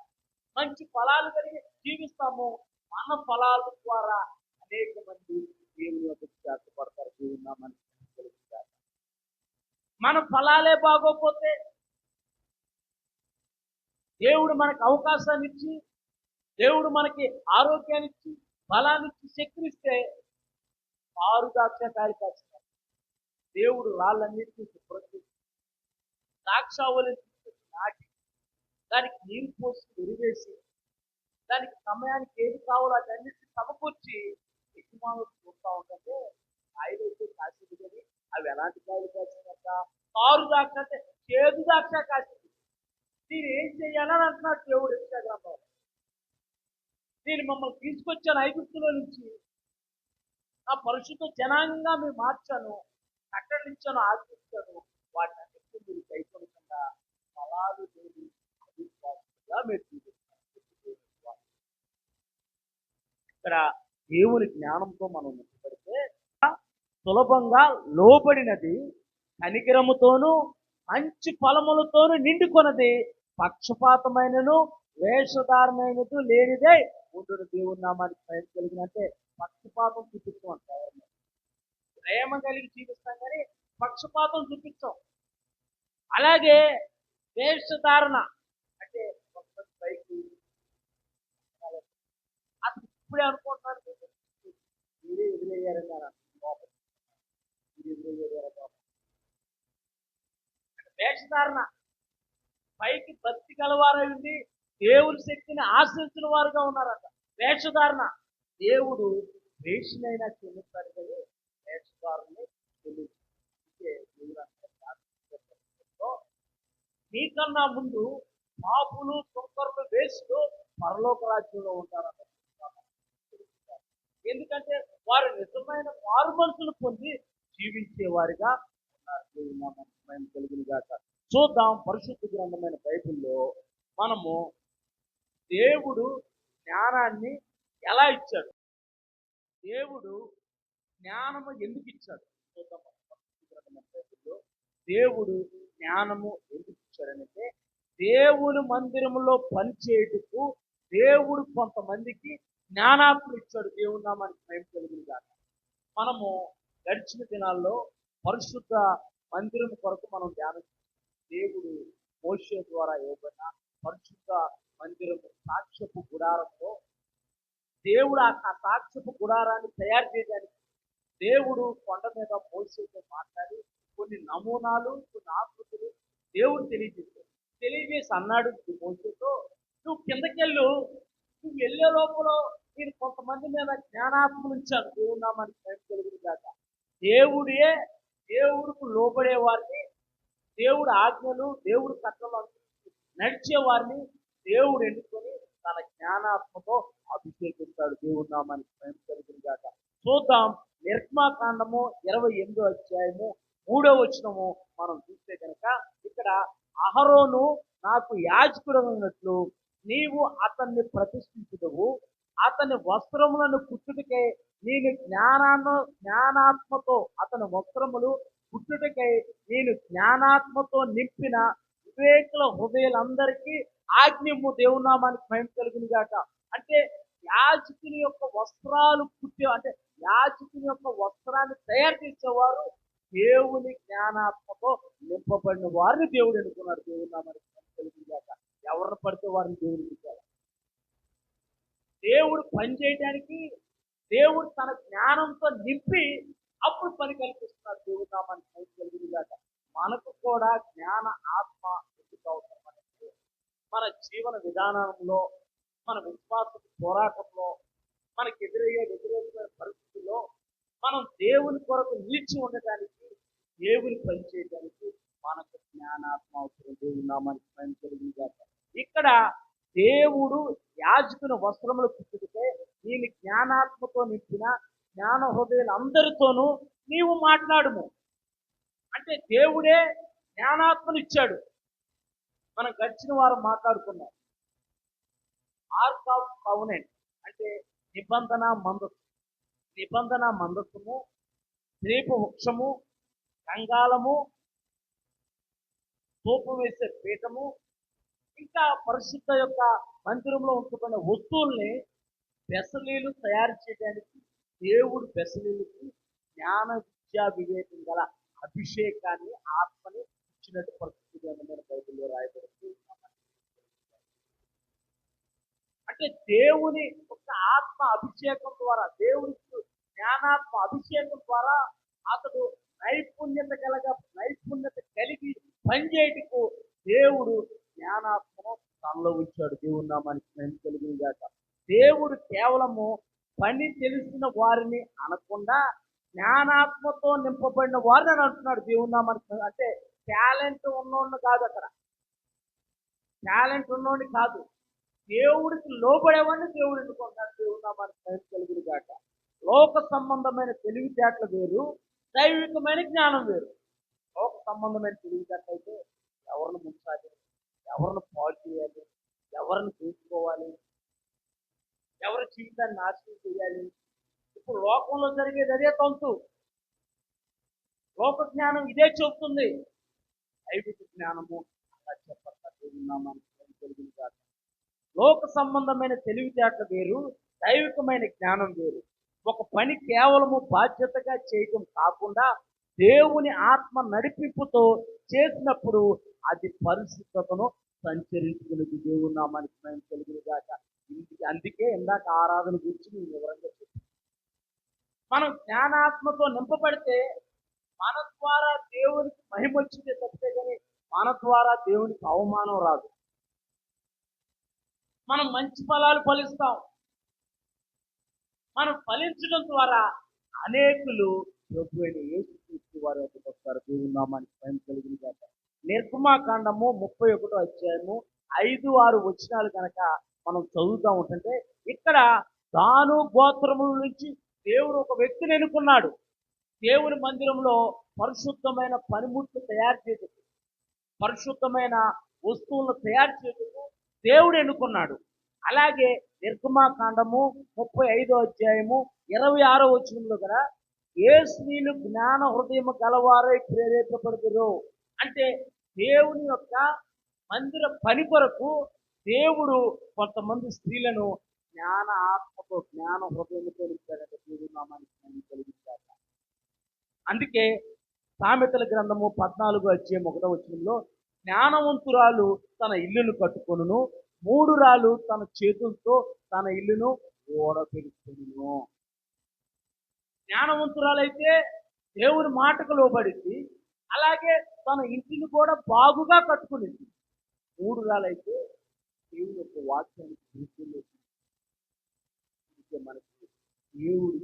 Speaker 1: మంచి ఫలాలు కలిగి జీవిస్తాము. మన ఫలాల ద్వారా అనేక మంది దేవుని యొక్క చేర్చబడతారు. దేవుని నామానికి తెలుస్తారు. మన ఫలాలే బాగోకపోతే, దేవుడు మనకు అవకాశాన్ని ఇచ్చి, దేవుడు మనకి ఆరోగ్యాన్ని ఇచ్చి,
Speaker 2: బలానికి శక్తిస్తే ఆరు ద్రాక్ష కాయలు కాస్తున్నారు. దేవుడు రాళ్ళన్నిటికీ శుభ్రం చేసి ద్రాక్షావళిని తీసుకొచ్చి నాటి దానికి నీరు పోసి ఎరివేసి దానికి సమయానికి ఏది కావాలో అన్నింటినీ సమకూర్చి యజమానులు చూస్తూ ఉంటుంటే కాయలు అయితే కాసింది కానీ అవి ఎలాంటి కాయలు కాసిందంట? ఆరు ద్రాక్ష అంటే చేదు ద్రాక్ష కాసింది. దీన్ని ఏం చేయాలని అంటున్నాడు దేవుడు యెషయా. నేను మమ్మల్ని తీసుకొచ్చాను ఐగుప్తులో నుంచి, నా పరిశుద్ధ జనాంగంగా మీరు మార్చాను, కట్టడిచ్చాను, ఆజ్ఞించాను, వాటిని అన్నింటినీ మీరు కైకొనకుండా ఫలాలు లేని అవిశ్వాసులుగా మీరు చూపిస్తారు. ఇక్కడ దేవుని జ్ఞానంతో మనం ముట్టుపడితే సులభంగా లోబడినది, కనికరముతోనూ మంచి ఫలములతోనూ నిండుకొన్నది, పక్షపాతమైనను వేషధారమైనది లేనిదే ఉంటున్న దేవుని నామానికి భయం కలిగినంటే పక్షపాతం చూపిస్తాం అంటారు. ప్రేమ కలిగి చూపిస్తాం కానీ పక్షపాతం చూపిస్తాం. అలాగే వేషధారణ అంటే పైకి అసలు ఇప్పుడే అనుకుంటున్నాను మీరే ఎదురయ్యారని వేషధారణ పైకి భక్తి గలవారై ఉండి దేవుని శక్తిని ఆశ్రయించిన వారుగా ఉన్నారట. వేషధారణ దేవుడు వేషనైనా చెల్లిస్తాడు కానీ వేషధారణని మీకన్నా ముందు పాపులు తుంకరులు వేసులు పరలోక రాజ్యంలో ఉంటారట. ఎందుకంటే వారు నిజమైన మారు మనసులు పొంది జీవించే వారిగా ఉన్నారు. చూద్దాం పరిశుద్ధ గ్రంథమైన బైబిల్లో మనము దేవుడు జ్ఞానాన్ని ఎలా ఇచ్చాడు, దేవుడు జ్ఞానము ఎందుకు ఇచ్చాడు చూద్దాం. పరిశుద్ధ గ్రంథమైన బైబిల్లో దేవుడు జ్ఞానము ఎందుకు ఇచ్చాడనంటే దేవుని మందిరంలో పనిచేయటకు దేవుడు కొంతమందికి జ్ఞానాత్మ ఇచ్చాడు. దేవుడు నామానికి భయం కలిగింది కాక మనము గడిచిన దినాల్లో పరిశుద్ధ మందిరం కొరకు మనం ధ్యానం దేవుడు మోషే ద్వారా ఇవ్వబడిన పరిశుద్ధ మందిరము సాక్ష్యపు గుడారంలో దేవుడు ఆ సాక్ష్యపు గుడారాన్ని తయారు చేయడానికి దేవుడు కొండ మీద మోషేతో మాట్లాడి కొన్ని నమూనాలు, కొన్ని ఆకృతులు దేవుడు తెలియజేసి అన్నాడు మోషేతో, నువ్వు కిందకెళ్ళు, నువ్వు వెళ్ళే లోపల నేను కొంతమంది మీద జ్ఞానాత్మలు ఇచ్చాను. దేవుడు నామానికి భయం కలుగును గాక. దేవుడికి లోబడే వారిని, దేవుడు ఆజ్ఞలు, దేవుడు కట్టలు నడిచే వారిని దేవుడు ఎన్నుకొని తన జ్ఞానాత్మతో అభిషేకిస్తాడు. దేవుడు నామానికి భయం కలుగును గాక. చూద్దాం నిర్గమాకాండము 28వ అధ్యాయము 3వ వచనము మనం చూస్తే కనుక ఇక్కడ అహరోను నాకు యాజకుడు ఉన్నట్లు నీవు అతన్ని ప్రతిష్ఠించుదువు, అతని వస్త్రములను కుట్టుటకై నేను జ్ఞానాత్మతో అతని వస్త్రములు కుట్టుటకై నేను జ్ఞానాత్మతో నింపిన వివేకుల హృదయాలందరికీ ఆజ్ఞము. దేవుని నామానికి భయం కలుగును గాక. అంటే యాజకుని యొక్క వస్త్రాలు అంటే యాజకుని యొక్క వస్త్రాన్ని తయారు చేసేవారు దేవుని జ్ఞానాత్మతో నింపబడిన వారిని దేవుడు ఎన్నుకున్నాడు. దేవుని నామానికి భయం కలుగును గాక. ఎవరిని పడితే వారిని దేవుడు ఇచ్చారు. దేవుడు పని చేయడానికి దేవుడు తన జ్ఞానంతో నింపి అప్పుడు పని కల్పిస్తున్నారు. దేవుడు నామానికి భయం కలుగును గాక. మనకు కూడా జ్ఞాన ఆత్మ ఎందుకు అవసరం అంటే మన జీవన విధానంలో, మన విశ్వాస పోరాటంలో, మనకు ఎదురయ్యే వ్యతిరేకమైన పరిస్థితుల్లో మనం దేవుని కొరకు నిలిచి ఉండటానికి, దేవుని పని చేయడానికి మనకు జ్ఞానాత్మ అవసరం. దేవుని నామానికి భయం కలుగును గాక. ఇక్కడ దేవుడు యాజకుని వస్త్రములు కుట్టుకుంటే నేను జ్ఞానాత్మతో నింపిన జ్ఞాన హృదయాలందరితోనూ నీవు మాట్లాడుము అంటే దేవుడే జ్ఞానాత్మను ఇచ్చాడు. మనం గడిచిన వారం మాట్లాడుకున్నాం. ఆర్క్ ఆఫ్ కవెనెంట్ అంటే నిబంధన మందస్సుము, రేపు వృక్షము, కంగాళము, తూపం వేసే పీఠము, ఇంకా పరిశుద్ధ యొక్క మందిరంలో ఉంచుకున్న వస్తువుల్ని బెసలీలు తయారు చేయడానికి దేవుడు బెసలీలకి జ్ఞాన విద్యా వివేకం గల అభిషేకాన్ని, ఆత్మని ఇచ్చినట్టు పరిస్థితి బైబిల్లో రాయబడుతుంది. అంటే దేవుని ఒక ఆత్మ అభిషేకం ద్వారా, దేవుని జ్ఞానాత్మ అభిషేకం ద్వారా అతడు నైపుణ్యత కలిగి పనిచేయటకు దేవుడు జ్ఞానాత్మను తనలో ఉంచాడు. దేవుని నామానికి మహిమ కలుగును గాక. దేవుడు కేవలము పని తెలిసిన వారిని అనకుండా జ్ఞానాత్మతో నింపబడిన వారిని అని అంటున్నాడు. దేవుని నామానికి అంటే టాలెంట్ ఉన్నోడిని కాదు, అక్కడ టాలెంట్ ఉన్నోడిని కాదు, దేవుడికి లోబడేవాడిని దేవుడు ఎన్నుకుంటాడు. దేవుని నామానికి మహిమ కలుగును గాక. లోక సంబంధమైన తెలివితేటలు వేరు, దైవికమైన జ్ఞానం వేరు. లోక సంబంధమైన తెలివితేటలు అయితే ఎవరిని ముంచాలి, ఎవరిని పాడు చేయాలి, ఎవరిని చూసుకోవాలి, ఎవరి జీవితాన్ని నాశనం చేయాలి. ఇప్పుడు లోకంలో జరిగేది అదే తంతు. లోక జ్ఞానం ఇదే చెబుతుంది. దైవిక జ్ఞానము అలా చెప్పట్లేదు. లోక సంబంధమైన తెలివితేటలు వేరు, దైవికమైన జ్ఞానం వేరు. ఒక పని కేవలము బాధ్యతగా చేయటం కాకుండా దేవుని ఆత్మ నడిపింపుతో చేసినప్పుడు అది పరిశుద్ధతను సంచరించుకునేది. దేవుని నామానికి మహిమ కలుగును గాక. అందుకే ఇందాక ఆరాధన గురించి నేను వివరంగా చెప్పాను. మనం జ్ఞానాత్మతో నింపబడితే మన ద్వారా దేవునికి మహిమ వచ్చిందే తప్పితే కానీ మన ద్వారా దేవునికి అవమానం రాదు. మనం మంచి ఫలాలు ఫలిస్తాం. మనం ఫలించడం ద్వారా అనేకులు ప్రభువైన యేసుక్రీస్తు వారి వద్దకు వస్తారు. దేవుని నామానికి మహిమ కలుగును గాక. నిర్గమాకాండము 31వ అధ్యాయము 5-6 వచనాలు కనుక మనం చదువుతూ ఉంటుంటే, ఇక్కడ దాను గోత్రముల నుంచి దేవుడు ఒక వ్యక్తిని ఎన్నుకున్నాడు. దేవుని మందిరంలో పరిశుద్ధమైన పనిముట్లు తయారు చేయటకు, పరిశుద్ధమైన వస్తువులను తయారు చేయటకు దేవుడు ఎన్నుకున్నాడు. అలాగే నిర్గమాకాండము 35వ అధ్యాయము 26వ వచనంలో కూడా ఏ స్త్రీలు జ్ఞాన హృదయం గలవారై ప్రేరేపబడుతురు అంటే దేవుని యొక్క మందిర పని కొరకు దేవుడు కొంతమంది స్త్రీలను జ్ఞాన ఆత్మతో, జ్ఞాన హృదయంతో ఇచ్చాడట. దేవుని నామానికి కలిగించాక. అందుకే సామెతల గ్రంథము 14వ అధ్యాయం 1వ వచనంలో జ్ఞానవంతురాలు తన ఇల్లును కట్టుకొనును, మూఢురాలు తన చేతులతో తన ఇల్లును ఓడపెరుచుకొనును. జ్ఞానవంతురాలైతే దేవుని మాటకు లోబడింది, అలాగే తన ఇంటిని కూడా బాగుగా కట్టుకునింది. మూఢురాలైతే దేవుని యొక్క వాక్యానికి మనకి దేవుడు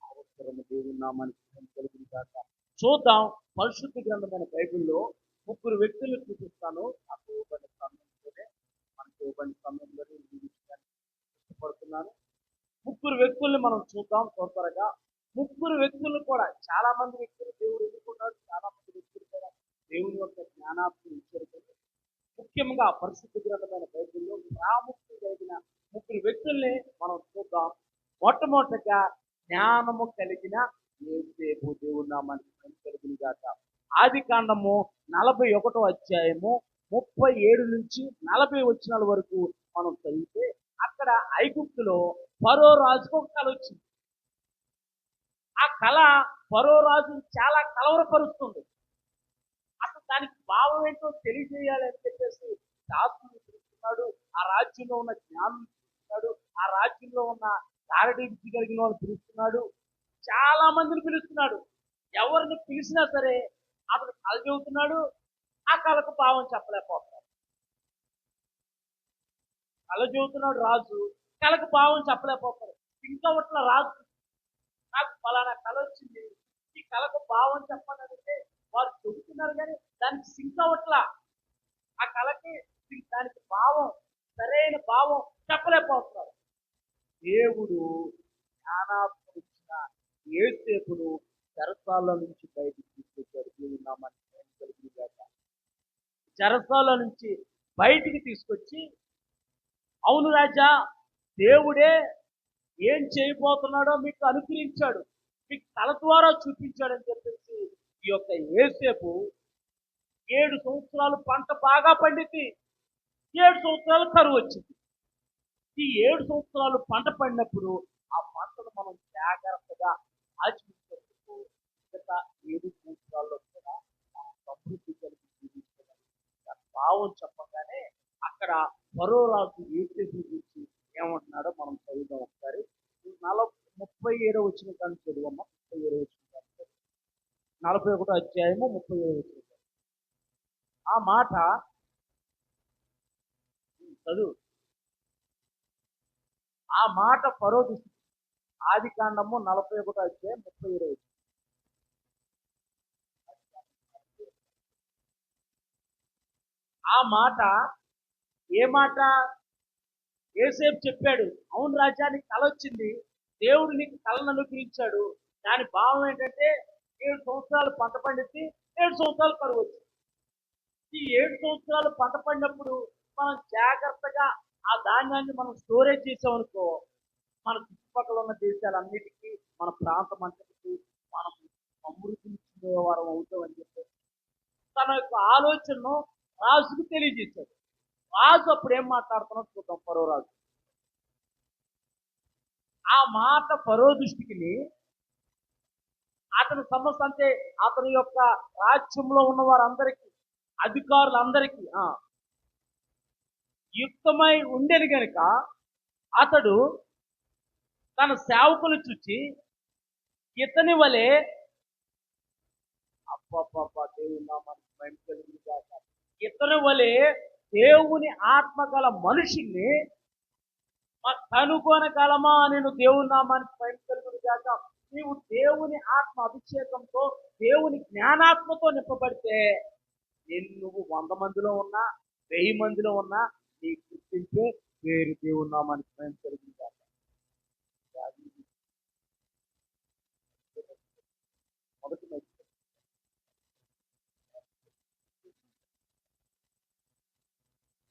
Speaker 2: అవసరము. దేవుని నామానికి కలిగిన కాక. చూద్దాం, పరిశుద్ధ గ్రంథమైన బైబిల్లో 3 వ్యక్తులను చూపిస్తాను. నాకు ఇవ్వబడిన సమయంలోనే ఇష్టపడుతున్నాను. 3 వ్యక్తుల్ని మనం చూద్దాం త్వరగా. 3 వ్యక్తులు కూడా, చాలా మంది వ్యక్తులు దేవుడు ఎన్నుకున్నాడు, చాలా మంది వ్యక్తులు కూడా దేవుని యొక్క జ్ఞానాత్మను ఇచ్చారు. ముఖ్యంగా పరిశుద్ధ గ్రంథమైన బైబిల్లో ప్రాముఖ్యత కలిగిన 3 వ్యక్తుల్ని మనం చూద్దాం. మొట్టమొదటిగా జ్ఞానము కలిగిన యోసేపు. దేవుని నామానికి కలిగిన గాక. ఆదికాండము 41వ అధ్యాయము 37 నుంచి 40 వచనాల వరకు మనం చదివితే, అక్కడ ఐగుప్తులో ఫరో రాజుకు ఒక కళ వచ్చింది. ఆ కళ ఫరో రాజును చాలా కలవరపరుస్తుంది. అసలు దానికి భావం ఏంటో తెలియజేయాలి అని చెప్పేసి శాస్త్రులు పిలుస్తున్నాడు, ఆ రాజ్యంలో ఉన్న జ్ఞానం పిలుస్తున్నాడు, ఆ రాజ్యంలో ఉన్న తారడి కలిగిన వాళ్ళు పిలుస్తున్నాడు, చాలా మందిని పిలుస్తున్నాడు. ఎవరిని పిలిచినా సరే అతను కళ చెబుతున్నాడు, ఆ కళకు భావం చెప్పలేకపోతున్నాడు. కళ చెబుతున్నాడు రాజు, కళకు భావం చెప్పలేకపోతాడు. ఇంకా ఒకట్ల రాజు, నాకు ఫలానా కళ వచ్చింది, ఈ కళకు భావం చెప్పాలంటే వారు చెబుతున్నారు కానీ దానికి సింక్ అవట్లా. ఆ కళకి దానికి భావం, సరైన భావం చెప్పలేకపోతున్నారు. దేవుడు జ్ఞానాత్మను ఇచ్చిన యోసేపును చెరసాల నుంచి బయటికి తీసుకొచ్చాడు. దేవుని నామానికి కలిగిన గాక. చెరసాల నుంచి బయటికి తీసుకొచ్చి, అవును రాజా, దేవుడే ఏం చేయబోతున్నాడో మీకు అనుగ్రహించాడు, మీకు కళ ద్వారా చూపించాడని చెప్పేసి ఈ యొక్క యోసేపు 7 సంవత్సరాలు పంట బాగా పండింది, 7 సంవత్సరాలు కరువు వచ్చింది. ఈ 7 సంవత్సరాలు పంట పడినప్పుడు ఆ పంటను మనం జాగ్రత్తగా ఆచరించేందుకు మిగతా 7 సంవత్సరాల్లో కూడా సమృద్ధి కలిగి జీవించగలిగిన భావం చెప్పగానే అక్కడ ఫరో రాజు యోసేపు గురించి 37 కానీ చదువమ్మ. 37 41 అధ్యాయము 37 ఆ మాట చదువు. ఆ మాట ఫరో దృష్టి. ఆది కాండము 41 అధ్యాయం 37. ఆ మాట ఏ మాట? యోసేపు చెప్పాడు, అవును రాజా, నీకు కల వచ్చింది, దేవుడు నీకు కళను అనుగ్రహించాడు. దాని భావం ఏంటంటే 7 సంవత్సరాలు పంట పండింది, 7 సంవత్సరాలు కరువు వచ్చింది. ఈ 7 సంవత్సరాలు పంట పడినప్పుడు మనం జాగ్రత్తగా ఆ ధాన్యాన్ని మనం స్టోరేజ్ చేసామనుకో, మన చుట్టుపక్కల ఉన్న దేశాలన్నిటికీ, మన ప్రాంతం అంతటికి మనం సమృద్ధిని వారం అవుతామని చెప్పి తన యొక్క ఆలోచనను రాజుకు తెలియజేశాడు. రాజు అప్పుడు ఏం మాట్లాడుతున్నాడు చూద్దాం. ఫరో రాజు ఆ మాట ఫరో దృష్టికి, అతని సమస్త అంటే అతని యొక్క రాజ్యంలో ఉన్న వారందరికీ, అధికారులందరికీ యుక్తమై ఉండేది గనుక అతడు తన సేవకులు చూచి ఇతని వలె ఇతని వలె దేవుని ఆత్మ గల మనిషిని కనుగొనగలమా? నేను దేవుని నామానికి భయం కలుగును గాక. నీవు దేవుని ఆత్మ అభిషేకంతో, దేవుని జ్ఞానాత్మతో నింపబడితే నువ్వు 100 మందిలో ఉన్నా, 1000 మందిలో ఉన్నా, నీ గుర్తింపే వేరు. దేవుని నామానికి భయం కలుగును గాక. మొదటి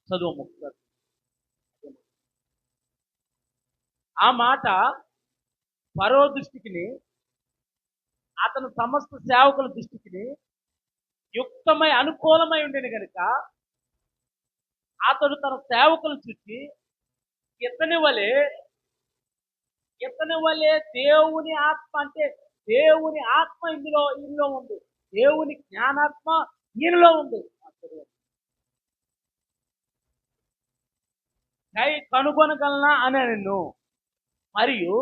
Speaker 2: చదువు. ఆ మాట ఫరో దృష్టికి, అతని సమస్త సేవకుల దృష్టికి యుక్తమై అనుకూలమై ఉండేది కనుక అతడు తన సేవకులు చూసి ఇతని వలె దేవుని ఆత్మ, అంటే దేవుని ఆత్మ ఇందులో ఉంది, దేవుని జ్ఞానాత్మ ఈయనలో ఉంది, కనుగొనగలనా అని నిన్ను. మరియు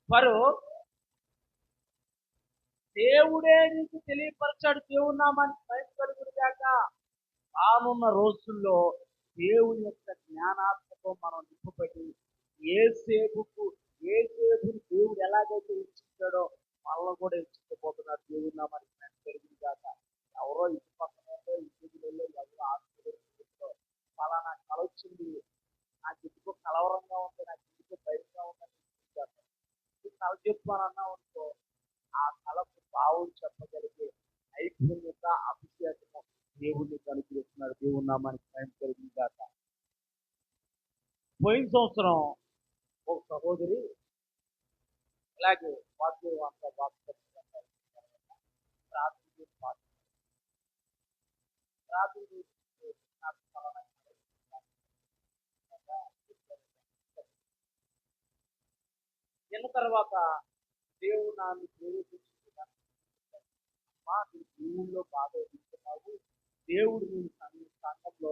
Speaker 2: ఫరో, దేవుడే నీకు తెలియపరచాడు, దేవుని నామానికి భయం కలుగును గాక. రానున్న రోజుల్లో దేవుని యొక్క జ్ఞానాత్మతో మనం నింపబడి ఏసేపుని దేవుడు ఎలాగైతే ఇచ్చింటాడో వాళ్ళని కూడా ఇచ్చిపోతున్నారు. దేవుని నామానికి భయం కలుగును గాక. ఎవరో ఇంటి పక్కన ఇంటిలో ఎవరో ఆస్తిలో ఫలానా కల వచ్చింది, నాకు ఇంటికో కలవరంగా ఉంది, నాకు ఇంటికో భయంగా ఉందని కల చెప్పాను అన్నా అనుకో, ఆ కళకు బావులు చెప్పగలిగే నైపుణ్యత, అభిషేకము దేవుడిని కనుగొస్తున్నాడు. దేవుని నామానికి భయం కలిగింది కాక. పోయిన సంవత్సరం ఒక సహోదరి ఇలాగే రాత్రి తిన్న తర్వాత దేవుడు నాన్ని ప్రేరేపించుకున్నాను, దేవుళ్ళలో బాగా ఎదుగుతున్నావు, దేవుడు నేను సంఘంలో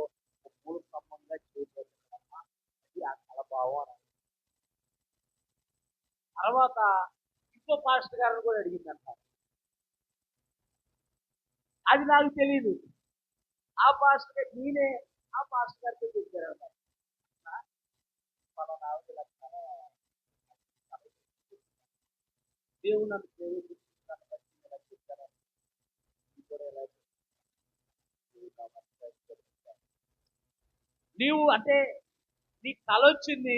Speaker 2: మూల స్తంభంగా చేయబోతున్నామా, అది ఆ కలభావం. తర్వాత ఇంకో పాస్టర్ గారిని కూడా అడిగిందంట. అది నాకు తెలియదు. ఆ పాస్టర్ గారితో చెప్పారంట, దేవుడు నన్ను ప్రేరేపించుకున్నాను, నీవు అంటే నీకు కల వచ్చింది,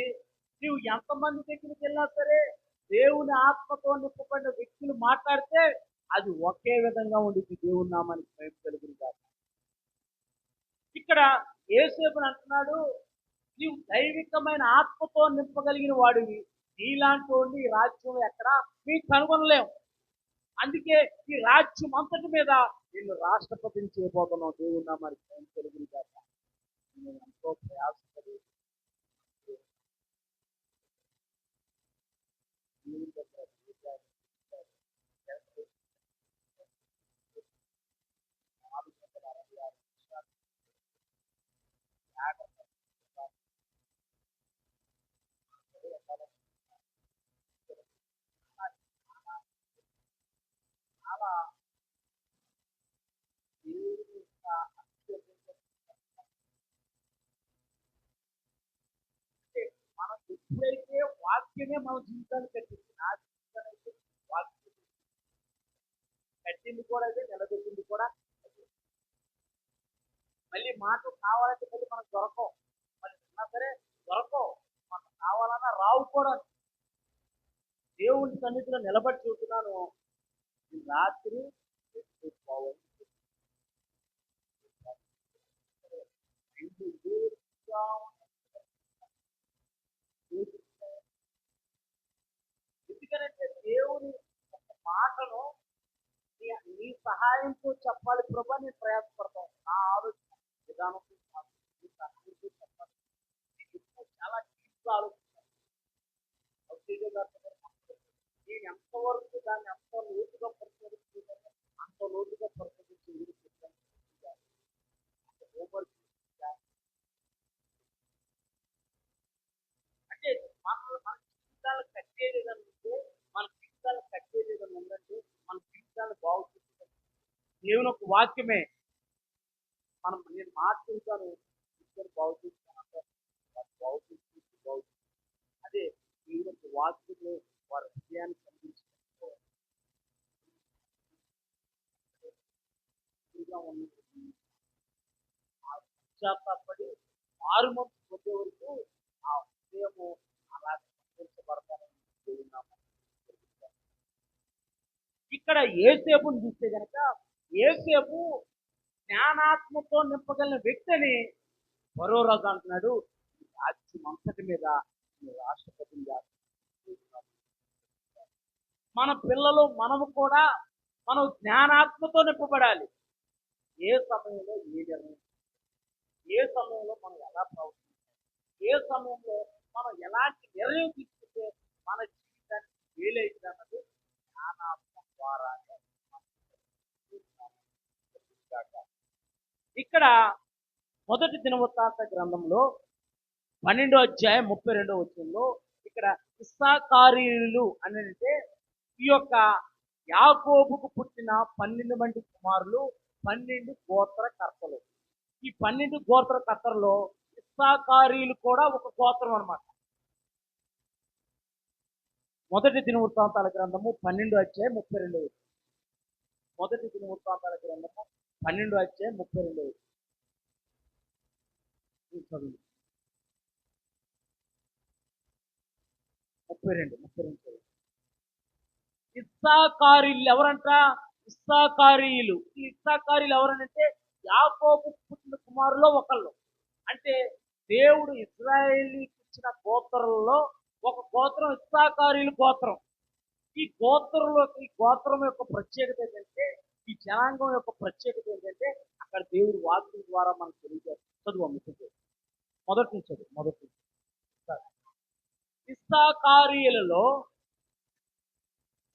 Speaker 2: నీవు ఎంతమంది దగ్గరికి వెళ్ళినా సరే దేవుని ఆత్మతో నింపబడిన వ్యక్తులు మాట్లాడితే అది ఒకే విధంగా ఉండింది. దేవుని నామానికి భయం కలుగును గాక. ఇక్కడ యోసేపుని అంటున్నాడు, నీవు దైవికమైన ఆత్మతో నింపగలిగిన వాడివి, నీలాంటి వాడిని ఈ రాజ్యం ఎక్కడ మీకు కనుగొనలేము. అందుకే ఈ రాజ్యం అంతటి మీద నిన్ను రాష్ట్రపతిని చేయబోతున్నావు. దేవుని నామానికి భయం కలుగును గాక. నేను ఎంతో ప్రయాసపడి వాక్యమే మన జీవితాన్ని కట్టింది. నా జీవితాన్ని అయితే వాక్యం కట్టింది కూడా అదే, నిలబెట్టింది కూడా అదే. మళ్ళీ మాట కావాలంటే మళ్ళీ మనకు దొరకవు, మరి ఉన్నా సరే దొరకవు, మనకు కావాలన్నా రావు కూడా. దేవుని సన్నిధిలో నిలబడి చూస్తున్నాను, ఈ రాత్రి పోవాలి. ఇంటి వేరుగా ఎందుకంటే దేవుని ఒక మాటను నీ సహాయంతో చెప్పాలి ప్రభా, నేను ప్రయాసపడతాను. నా ఆలోచన విధానం నీ సహాయంతో చెప్పాలి. నీకు చాలా డీప్గా ఆలోచిస్తాను. నేను ఎంతవరకు దాన్ని ఎంత లోతుగా పరిశోధించాను, అంత లోతుగా పరిశోధించి అంటే మన జీవితాలు కట్టేది ఉంటే, మన జీవితాలు కట్టేది ఉందంటే మన జీవితాలు బాగుంటుంది. దేవుని ఒక వాక్యమే నేను మాట్లాడుతాను, బాగుతున్నాను బాగుతుంది. అదే దేవుని ఒక వాక్యంలో వారి హృదయాన్ని సంధించినప్పుడు పశ్చాత్తాపడి మారుమనసు పొందే వరకు ఆ హృదయము అలా సంధించబడతారని దేవుని నామమున తెలుపుతాను. ఇక్కడ యేసేపుని చూస్తే కనుక, యేసేపు జ్ఞానాత్మతో నింపగలిగిన వ్యక్తిని మరో రాజు అంటున్నాడు, రాజ్యం అంతటి మీద రాష్ట్రపతిని చేస్తాను. మన పిల్లలు మనము కూడా మనం జ్ఞానాత్మతో నింపబడాలి. ఏ సమయంలో ఏ నిర్ణయం, ఏ సమయంలో మనం ఎలా ప్రవర్తించాలి, ఏ సమయంలో మనం ఎలాంటి నిర్ణయం తీసుకుంటే మన జీవితానికి వీలైతే అన్నది జ్ఞానాత్మ ద్వారానే. ఇక్కడ మొదటి దినవృత్తాంత గ్రంథంలో 12వ అధ్యాయం 32వ వచనంలో ఇక్కడ ఇస్సాకారీయులు అని అంటే ఈ యొక్క యాకోబుకు పుట్టిన 12 మంది కుమారులు, 12 గోత్రకర్తలు. ఈ 12 గోత్రకర్తల్లో ఇస్సాకారీయులు కూడా ఒక గోత్రం అన్నమాట. మొదటి దినవృత్తాంతాల గ్రంథము 12వ అధ్యాయం 32వ. మొదటి దినవృత్తాంతాల గ్రంథము 12వ అధ్యాయం 32వ. చదువు 32. ఇస్సాకారీయులు ఎవరంట? ఇస్సాకారీయులు. ఈ ఇస్సాకారీయులు ఎవరనంటే యాకోబు పుట్టిన కుమారులో ఒకళ్ళు. అంటే దేవుడు ఇశ్రాయేలీకి ఇచ్చిన గోత్రంలో ఒక గోత్రం ఇస్సాకారీయులు గోత్రం. ఈ గోత్రం యొక్క ప్రత్యేకత ఏంటంటే, ఈ జనాంగం యొక్క ప్రత్యేకత ఏంటంటే, అక్కడ దేవుడు వాక్యం ద్వారా మనకు తెలియజేస్తారు. చదువు మొదటి ఇస్సాకారీయులలో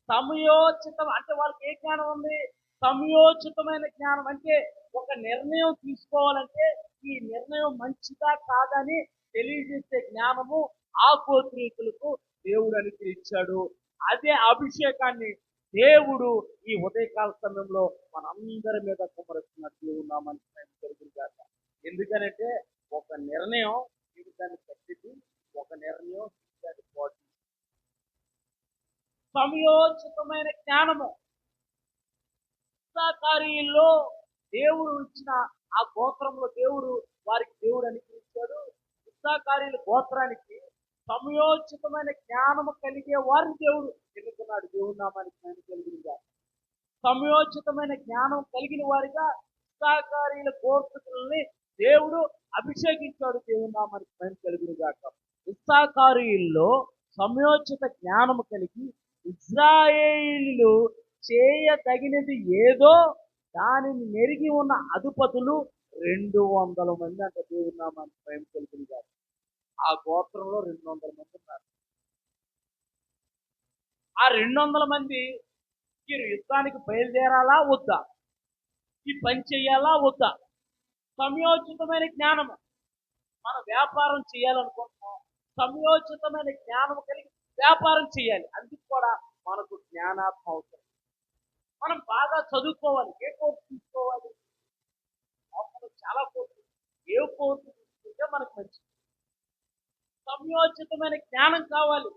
Speaker 2: సమయోచితం అంటే వాళ్ళకి ఏ జ్ఞానం ఉంది? సమయోచితమైన జ్ఞానం. అంటే ఒక నిర్ణయం తీసుకోవాలంటే ఈ నిర్ణయం మంచిదా కాదని తెలియజేసే జ్ఞానము ఆ గోత్రీకులకు దేవుడు అనుగ్రహించాడు. అదే అభిషేకాన్ని దేవుడు ఈ ఉదయకాల సమయంలో మనందరి మీద కుమరుస్తున్న దేవుడు నామానికి జరుగుతుందాక. ఎందుకనంటే ఒక నిర్ణయం జీవితాన్ని కట్టింది, ఒక నిర్ణయం జీవితాన్ని పోటీ. సమయోచితమైన జ్ఞానము ఇస్సాకారీయుల్లో దేవుడు ఇచ్చిన ఆ గోత్రంలో వారికి దేవుడు అనుగ్రహించాడు. ఇస్సాకారీయుల గోత్రానికి సమయోచితమైన జ్ఞానము కలిగే వారిని దేవుడు ఎన్నుకున్నాడు. దేవుడి నామానికి కలిగినగా సమయోచితమైన జ్ఞానం కలిగిన వారిగా ఇస్సాకారీయుల గోత్రులని దేవుడు అభిషేకించాడు. దేవుడి నామానికి కలిగినగా. ఇస్సాకారీయుల్లో సమయోచిత జ్ఞానము కలిగి ఇజ్రాయేలీలు చేయదగినది ఏదో దానిని నెరిగి ఉన్న అధిపతులు 200 మంది అంట. దేవుడి నామానికి భయం కలిగినగా. ఆ గోత్రంలో 200 మంది ఉన్నారు. ఆ 200 మంది మీరు యుద్ధానికి బయలుదేరాలా వద్దా, ఈ పని చెయ్యాలా వద్దా? సమయోచితమైన జ్ఞానము. మనం వ్యాపారం చేయాలనుకుంటున్నాం, సమయోచితమైన జ్ఞానం కలిగి వ్యాపారం చేయాలి. అందుకు కూడా మనకు జ్ఞానాత్మ అవసరం. మనం బాగా చదువుకోవాలి. ఏ కోర్సు తీసుకోవాలి? చాలా కోర్సు. ఏ కోర్సు తీసుకుంటే మనకు మంచిది? సమయోచితమైన జ్ఞానం కావాలి.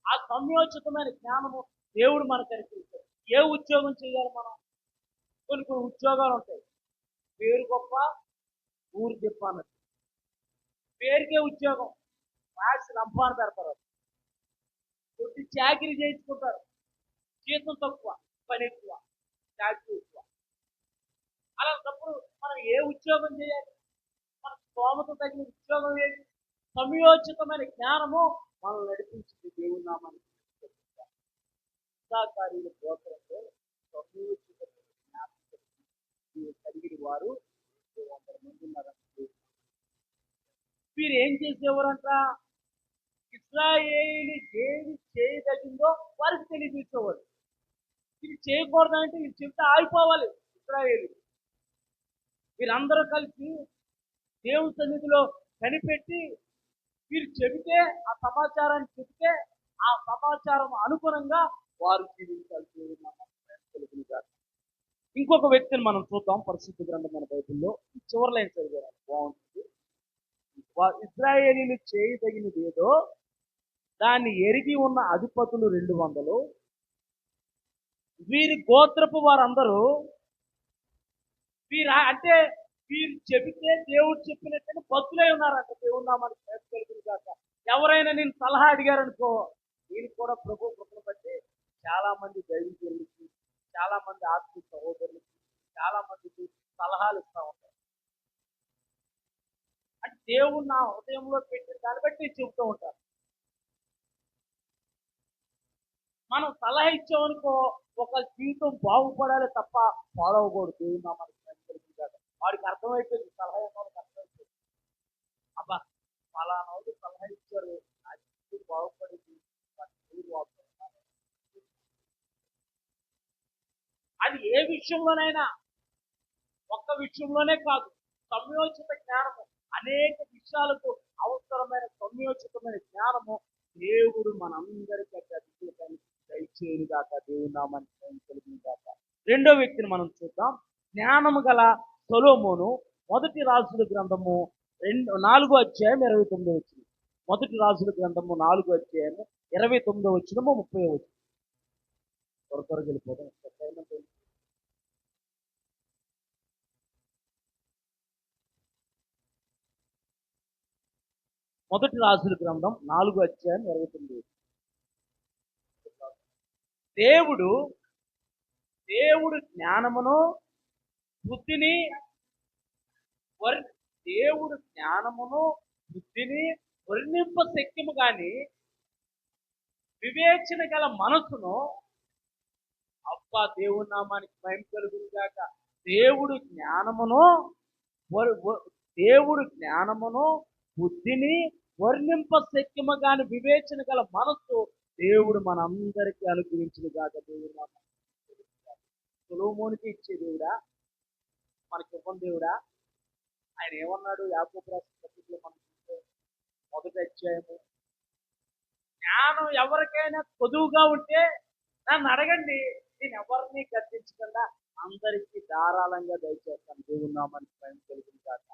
Speaker 2: ఆ సంయోచితమైన జ్ఞానము దేవుడు మనకు కనిపిస్తాడు. ఏ ఉద్యోగం చేయాలి మనం? కొన్ని కొన్ని ఉద్యోగాలు ఉంటాయి. పేరు గొప్ప, ఊరు తిప్ప అన్నట్టు. పేరుకే ఉద్యోగం, రాసి లంపాన పెడతారు. కొద్ది చాకిరీ చేయించుకుంటారు, జీతం తక్కువ, పని ఎక్కువ, చాకిరీ ఎక్కువ. అలాంటప్పుడు మనం ఏ ఉద్యోగం చేయాలి? మన స్తోమత తగిన ఉద్యోగం ఏది? సమయోచితమైన జ్ఞానము మనం నడిపించింది దేవుని నామానికి. కార్యాలు గోత్రంలో సమయోచితమైన జ్ఞానం కలిగిన వారు 100 మంది ఉన్నారంటే వీరు ఏం చేసేవారంట? ఇశ్రాయేలు ఏది చేయదగిందో వారికి తెలియజేసేవారు. ఇది చేయకూడదంటే ఇది చెప్తే ఆగిపోవాలి. ఇశ్రాయేలు వీరందరూ కలిసి దేవుని సన్నిధిలో కనిపెట్టి వీరు చెబితే, ఆ సమాచారాన్ని చెబితే ఆ సమాచారం అనుగుణంగా వారు జీవించాలి. ఇంకొక వ్యక్తిని మనం చూద్దాం పరిశుద్ధ గ్రంథమైన బైబిల్లో. చివరి లైన్ చదివారు, బాగుంటుంది. ఇశ్రాయేలీలు చేయదగినది ఏదో దాన్ని ఎరిగి ఉన్న అధిపతులు 200, వీరి గోత్రపు వారందరూ అంటే వీరు చెబితే దేవుడు చెప్పినట్టు భక్తులై ఉన్నారంట. దేవుడు నామానికి కలిగింది కాక. ఎవరైనా నేను సలహా అడిగారనుకో, నేను కూడా ప్రభు కృపను బట్టి చాలా మంది దైవజనులకి, చాలా మంది ఆత్మీయ సహోదరులకి, చాలా మందికి సలహాలు ఇస్తా ఉంటారు. అంటే దేవుడు నా హృదయంలో పెట్టిన దాన్ని బట్టి నేను చెబుతూ ఉంటాను. మనం సలహా ఇచ్చామనుకో, ఒక జీవితం బాగుపడాలి తప్ప పాడవకూడదు. దేవుడు నామానికి వాడికి అర్థమైపోయింది, సలహా ఇవ్వడానికి అర్థమైపోయింది. అబ్బా ఫలానా వాళ్ళు సలహా ఇచ్చారు, ఆ జీవితం బాగుపడింది, అది ఏ విషయంలోనైనా, ఒక్క విషయంలోనే కాదు. సంయోచిత జ్ఞానము అనేక విషయాలకు అవసరమైన సంయోచితమైన జ్ఞానము దేవుడు మనందరికీ దయచేయును గాక. దేవుని నామానికి కలిగిన గాక. రెండో వ్యక్తిని మనం చూద్దాం. జ్ఞానము గల సొలొమోను. మొదటి రాజుల గ్రంథము 4వ అధ్యాయం 29వ వచనం. మొదటి రాజుల గ్రంథము 4వ అధ్యాయము 29వ వచనము 30వ వచనం. త్వరగా వెళ్ళిపోదాం. మొదటి రాజుల గ్రంథం 4వ అధ్యాయం 29. దేవుడు జ్ఞానమును బుద్ధిని వర్ణింప శక్యము గాని వివేచన గల మనసును, అబ్బా దేవుని నామానికి మహిమ కలుగును గాక. దేవుడు జ్ఞానమును బుద్ధిని వర్ణింప శక్యము గాని వివేచన గల మనస్సు దేవుడు మనందరికీ అనుగ్రహించిన గాక. దేవుడు నామానికి సొలొమోనుకి ఇచ్చే దేవుడా, మనకి ఇవ్వని దేవుడా? ఆయన ఏమన్నాడు? యాకోబు రాసిన పత్రికలో మనం చూస్తే మొదటి అధ్యాయము, జ్ఞానం ఎవరికైనా కొదువుగా ఉంటే నన్ను అడగండి, నేను ఎవరిని గర్తించకుండా అందరికీ ధారాళంగా దయచేస్తాను. దేవుని నామానికి మహిమ కలుగును గాక.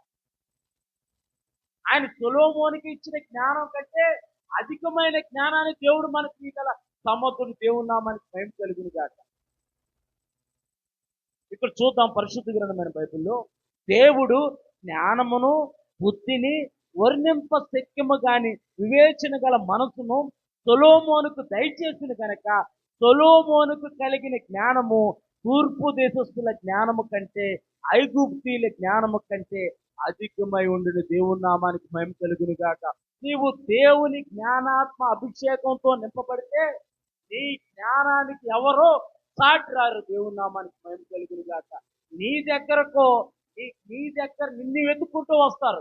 Speaker 2: ఆయన సొలొమోనుకి ఇచ్చిన జ్ఞానం కంటే అధికమైన జ్ఞానాన్ని దేవుడు మనకి గల సమర్థుడు. దేవుని నామానికి మహిమ కలుగును గాక. ఇక్కడ చూద్దాం పరిశుద్ధ గ్రంథమైన బైబిల్లో. దేవుడు జ్ఞానమును బుద్ధిని వర్ణింప శక్యము గాని వివేచన గల మనసును సొలొమోనుకు దయచేసిన కనుక సొలొమోనుకు కలిగిన జ్ఞానము తూర్పు దేశస్తుల జ్ఞానము కంటే, ఐగుప్తీయుల జ్ఞానము కంటే అధికమై ఉండును. దేవుని నామానికి మహిమ కలుగును గాక. నీవు దేవుని జ్ఞానాత్మ అభిషేకంతో నింపబడితే నీ జ్ఞానానికి ఎవరో సాటి రారు. దేవుని నామానికి మహిమ కలుగును గాక. నీ దగ్గర నిన్ను వెతుక్కుంటూ వస్తారు.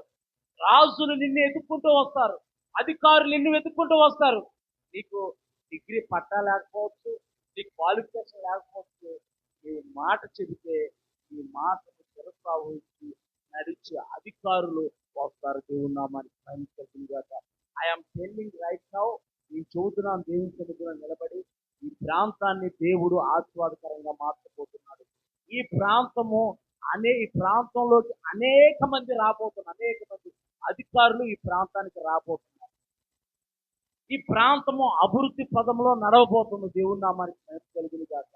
Speaker 2: రాజులు నిన్ను ఎదుక్కుంటూ వస్తారు, అధికారులు నిన్ను వెతుక్కుంటూ వస్తారు. నీకు డిగ్రీ పట్టా లేకపోవచ్చు, నీకు క్వాలిఫికేషన్ లేకపోవచ్చు, నీ మాట చెబితే నీ మాటను చిరసావహించి నడిచి అధికారులు వస్తారు. దేవుని నామానికి మహిమ కలుగును గాక. ఐఎమ్ టెల్లింగ్ రైట్ నౌ, నేను చెబుతున్నాను, దేవుని సన్నిధిలో నిలబడి ఈ ప్రాంతాన్ని దేవుడు ఆస్వాదకరంగా మార్చబోతున్నాడు. ఈ ప్రాంతంలోకి అనేక మంది రాబోతున్నారు, అనేక మంది అధికారులు ఈ ప్రాంతానికి రాబోతున్నారు. ఈ ప్రాంతము అభివృద్ధి పదంలో నడవబోతుంది. దేవుని నామానికి మహిమ కలుగును గాక.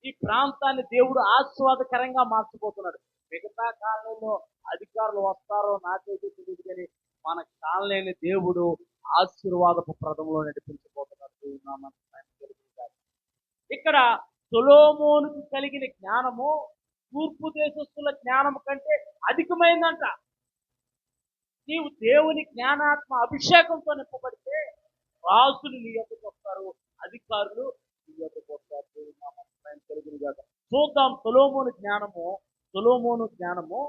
Speaker 2: ఈ ప్రాంతాన్ని దేవుడు ఆస్వాదకరంగా మార్చబోతున్నాడు. మిగతా కాలంలో అధికారులు వస్తారో నాకైతే తెలియదు, కానీ మన కాలనీ దేవుడు ఆశీర్వాదపు ప్రదంలో నడిపించబోతున్నాడు. దేవుని నామానికి మహిమ కలుగును గాక. ఇక్కడ సొలొమోనుకు కలిగిన జ్ఞానము తూర్పు దేశస్తుల జ్ఞానం కంటే అధికమైందంట. నీవు దేవుని జ్ఞానాత్మ అభిషేకంతో నింపబడితే రాజులు నీ యొక్కకు వస్తారు, అధికారులు నీ యొక్కకు వస్తారు. దేవుని నామానికి మహిమ కలుగును గాక. చూద్దాం సొలొమోను జ్ఞానము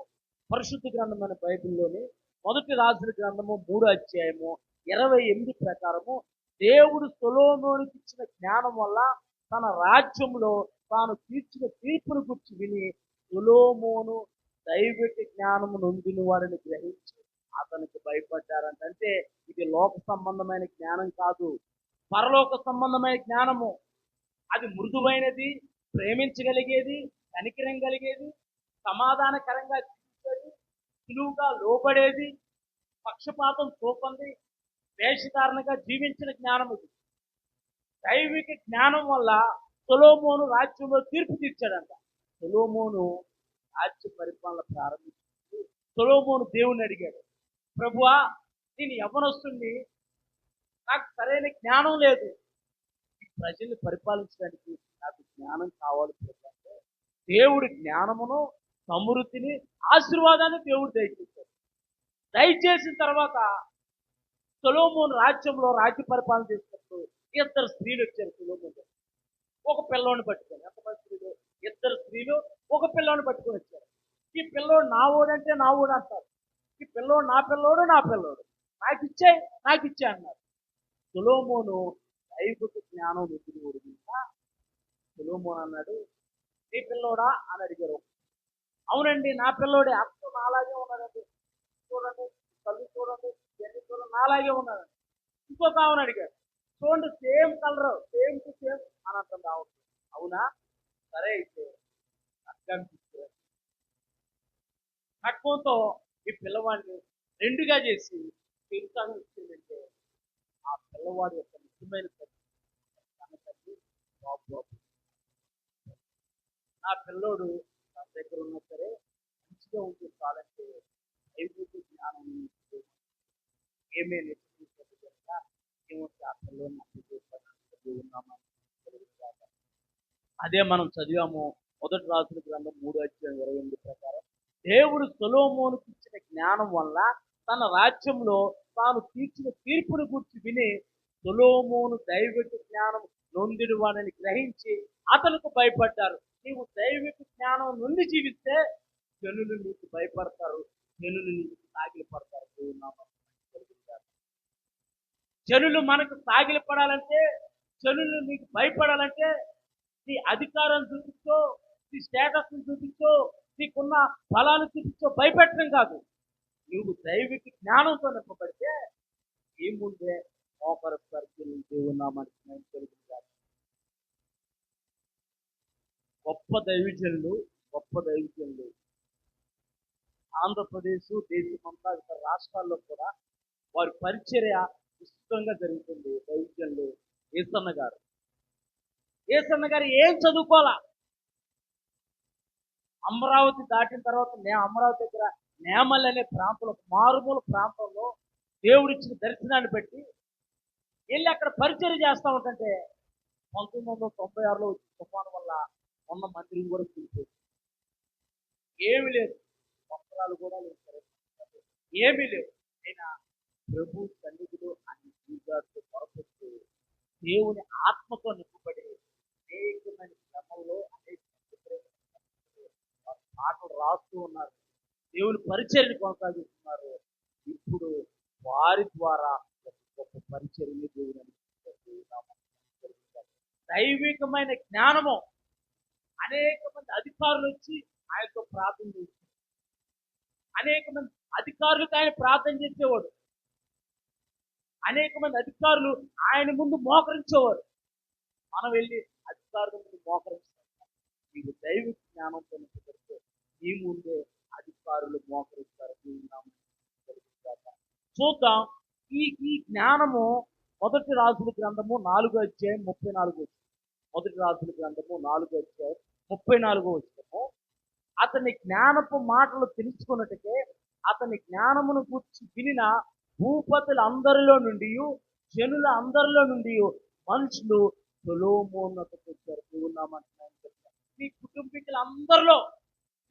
Speaker 2: పరిశుద్ధ గ్రంథమైన బైబిల్లోని మొదటి రాజుల గ్రంథము 3వ అధ్యాయము 28 ప్రకారము దేవుడు సొలొమోనుకి ఇచ్చిన జ్ఞానం వల్ల తన రాజ్యంలో తాను తీర్చిన తీర్పును గురించి విని సొలొమోను దైవిక జ్ఞానము నొందిన వారిని గ్రహించి అతనికి భయపడ్డారంట. అంటే ఇది లోక సంబంధమైన జ్ఞానం కాదు, పరలోక సంబంధమైన జ్ఞానము. అది మృదువైనది, ప్రేమించగలిగేది, కనికరం కలిగేది, సమాధానకరంగా జీవించేది, సులువుగా లోబడేది, పక్షపాతం చూపంది, వేషధారణగా జీవించిన జ్ఞానం ఇది. దైవిక జ్ఞానం వల్ల సొలొమోను రాజ్యంలో తీర్పు తీర్చాడంట. సొలొమోను రాజ్య పరిపాలన ప్రారంభించి సొలొమోను దేవుణ్ణి అడిగాడు, ప్రభువా, నేను యవ్వనస్తుణ్ణి, నాకు సరైన జ్ఞానం లేదు, ఈ ప్రజల్ని పరిపాలించడానికి నాకు జ్ఞానం కావాలి ప్రభు అంటే దేవుడి జ్ఞానమును, సమృద్ధిని, ఆశీర్వాదాన్ని దేవుడు దయచేశాడు. దయచేసిన తర్వాత సొలొమోను రాజ్యంలో రాజ్య పరిపాలన చేసినప్పుడు 2 స్త్రీలు వచ్చారు సొలొమోను. ఒక పిల్లోని పట్టుకొని, ఎంతమంది స్త్రీలు? 2 స్త్రీలు ఒక పిల్లోని పట్టుకొని వచ్చారు. ఈ పిల్లోడు నా ఓడంటే నా ఓడు అంటారు, ఈ పిల్లోడు నా పిల్లోడు నాకు ఇచ్చే అన్నారు. సొలొమోను దైవిక జ్ఞానం ఎదురు సొలొమోను అన్నాడు, నీ పిల్లోడా అని అడిగారు. అవునండి నా పిల్లోడే, అంత నాలాగే ఉన్నాడండి, చూడండి కళ్ళు చూడండి, ఇవన్నీ చూడండి, నాలాగే ఉన్నాడండి. ఇంకొక ఆమెను అడిగాడు, చూడండి same colour, same to same అని అంటుంది ఆమె. అవునా, సరే అయితే ఖడ్గాన్ని తీసుకురండి. ఖడ్గంతో ఈ పిల్లవాడిని 2గా చేసి పెరుతాను ఇచ్చిందంటే ఆ పిల్లవాడి యొక్క నిజమైన తల్లి బాబు, నా పిల్లోడు తన దగ్గర ఉన్నా సరే మంచిగా ఉంటే చాలంటే దైవిక జ్ఞానం ఏమే నేర్చుకుంటుంది కనుక ఏమొస్తే ఆ పిల్లోని ఉన్నామని. అదే మనం చదివాము మొదటి రాజుల గ్రంథం 3వ అధ్యాయం 28 ప్రకారం దేవుడు సొలొమోనుకి ఇచ్చిన జ్ఞానం వల్ల తన రాజ్యంలో తాను తీర్చిన తీర్పును గురించి విని సొలొమోను దైవిక జ్ఞానం నొందిడు వాడని గ్రహించి అతనికి భయపడ్డారు. నీవు దైవిక జ్ఞానం నుండి జీవిస్తే జనులు నీకు భయపడతారు, జనులు నీకు సాగిలపడతారు. జనులు మనకు సాగిలపడాలంటే, జనులు నీకు భయపడాలంటే నీ అధికారం చూపించో, నీ స్టేటస్ చూపించో, నీకున్న ఫలాన్ని చూపించో భయపెట్టడం కాదు. నువ్వు దైవిక జ్ఞానంతో నింపబడితే ఈ ముందే మోకరిస్తారు దేవుని నామానికి మహిమ కలుగును గాక. గొప్ప దైవజనులు ఆంధ్రప్రదేశ్, దేశమంతా ఇతర రాష్ట్రాల్లో కూడా వారి పరిచర్య విస్తృతంగా జరుగుతుంది. దైవజనులు ఏసన్న గారు ఏం చదువుకోవాలా, అమరావతి దాటిన తర్వాత అమరావతి దగ్గర నేమల్ అనే ప్రాంతంలో, మారుమూల ప్రాంతంలో దేవుడిచ్చిన దర్శనాన్ని బట్టి వెళ్ళి అక్కడ పరిచర్య చేస్తా ఉంటుంటే 1996లో వచ్చిన తుఫాను వల్ల మొన్న మందిరం కూడా కూలిపోయింది. ఏమి లేదు, వస్త్రాలు కూడా లేదు, ఏమీ లేవు. అయినా ప్రభు సన్నిధిలో అన్ని జీవితాలతో పొరపడుతూ దేవుని ఆత్మతో నింపబడి అనేకమైన శ్రమంలో అనేక పాటలు రాస్తూ ఉన్నారు, దేవుని పరిచర్యను కొనసాగిస్తున్నారు. ఇప్పుడు వారి ద్వారా గొప్ప పరిచర్యని దేవుని దైవికమైన జ్ఞానము. అనేక మంది అధికారులు వచ్చి ఆయనతో ప్రార్థన చేస్తారు, అనేక మంది అధికారులకు ఆయన ప్రార్థన చేసేవాడు, అనేక మంది అధికారులు ఆయన ముందు మోకరించేవారు. మనం వెళ్ళి అధికారుల ముందు మోకరిస్తాం. మీకు దైవిక జ్ఞానంతో నింపబడితే ఈ ముందే అధికారులు మోకరిస్తారు. చూద్దాం, ఈ జ్ఞానము మొదటి రాజుల గ్రంథము 4వ అధ్యాయం 34 వచనం. మొదటి రాజుల గ్రంథము 4వ అధ్యాయం 34 వచనము. అతని జ్ఞానపు మాటలు తెలుసుకున్నట్టుకే అతని జ్ఞానమును గూర్చి వినిన భూపతులందరిలో నుండి, జనుల అందరిలో నుండి మనుషులు సొలొమోనునకు వచ్చారు. దేవుని నామానికి మహిమ కలుగుగాక. నీ కుటుంబీకులందరిలో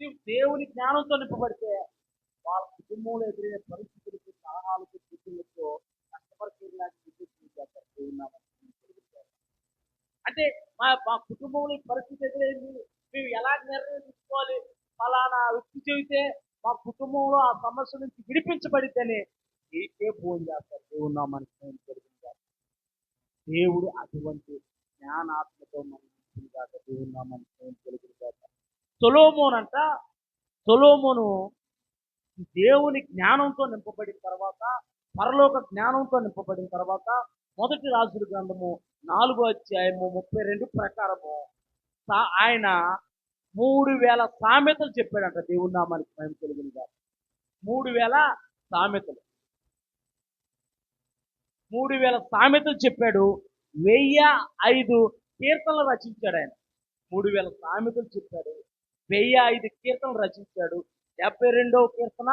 Speaker 2: నీవు దేవుని జ్ఞానంతో నింపబడితే వాళ్ళ కుటుంబంలో ఎదురయ్యే పరిస్థితులకు, సలహాలకు, సూచనలతో కష్టపడిచేలాగా దేవుని నామానికి మహిమ కలుగుగాక. అంటే మా కుటుంబంలో ఈ పరిస్థితి ఎదురైంది, మేము ఎలా నిర్ణయం తీసుకోవాలి, ఫలానా వ్యక్తి చెబితే మా కుటుంబంలో ఆ సమస్య నుంచి విడిపించబడితేనే నీకే ఫోన్ చేస్తారు. దేవుని నామానికి మహిమ కలుగుగాక. దేవుడు అటువంటి జ్ఞానాత్మతో మనం కాక దేవుని నామానికి మహిమ కలుగుగాక. సొలొమోను దేవుని జ్ఞానంతో నింపబడిన తర్వాత, పరలోక జ్ఞానంతో నింపబడిన తర్వాత, మొదటి రాజుల గ్రంథము 4వ అధ్యాయము 32 ప్రకారము ఆయన 3000 సామెతలు చెప్పాడంట. దేవుని నామానికి మహిమ కలుగుగాక. 3000 సామెతలు 3000 సామెతలు చెప్పాడు. 1005 కీర్తనలు రచించాడు ఆయన. 3000 సామెతలు చెప్పాడు, 1005 కీర్తనలు రచించాడు. 72వ కీర్తన,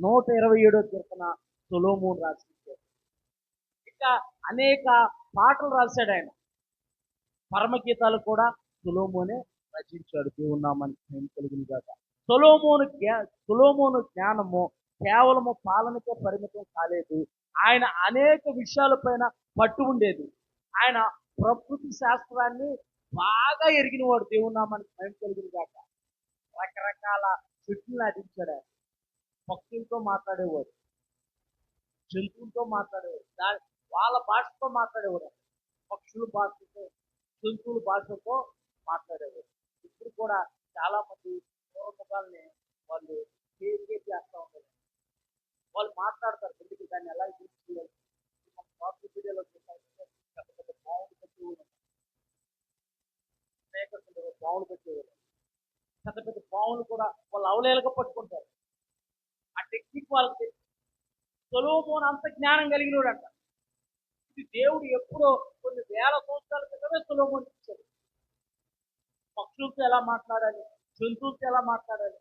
Speaker 2: 127వ కీర్తన సొలొమోను రాసించాడు. ఇంకా అనేక పాటలు రాశాడు ఆయన. పరమగీతాలు కూడా సొలొమోనే రచించాడు. దేవుని నామానికి మహిమ కలుగుగాక. సొలొమోను జ్ఞానము కేవలము పాలనకే పరిమితం కాలేదు. ఆయన అనేక విషయాలపైన పట్టు ఉండేది. ఆయన ప్రకృతి శాస్త్రాన్ని బాగా ఎరిగినవాడు. దేవుని నామానికి మహిమ కలుగుగాక. రకరకాల చెట్లు నాటించాడు ఆయన. పక్షులతో మాట్లాడేవాడు, జంతువులతో మాట్లాడేవాడు, వాళ్ళ భాషతో మాట్లాడేవాడు. పక్షుల భాషతో, జంతువుల భాషతో మాట్లాడేవాడు. ఇప్పుడు కూడా చాలా మంది పూర్వముఖాలని వాళ్ళు చేస్తూ ఉంటారు. వాళ్ళు మాట్లాడతారు, ఎందుకు దాన్ని ఎలా తీసుకోవాలి. సోషల్ మీడియాలో పెద్ద పెద్ద పావులు పెట్టేవాళ్ళు, పావులు పెట్టేవాళ్ళు. పెద్ద పెద్ద పావులు కూడా వాళ్ళు అవలేలుగా పట్టుకుంటారు. ఆ టెక్నిక్ వాళ్ళకి తెలుసు. సొలొమోను అంత జ్ఞానం కలిగినోడు అంట. ఇది దేవుడు ఎప్పుడో కొన్ని వేల సంవత్సరాల క్రితమే సొలొమోనుకి ఇచ్చాడు. పక్షులతో ఎలా మాట్లాడాలి, జంతువులతో ఎలా మాట్లాడాలి,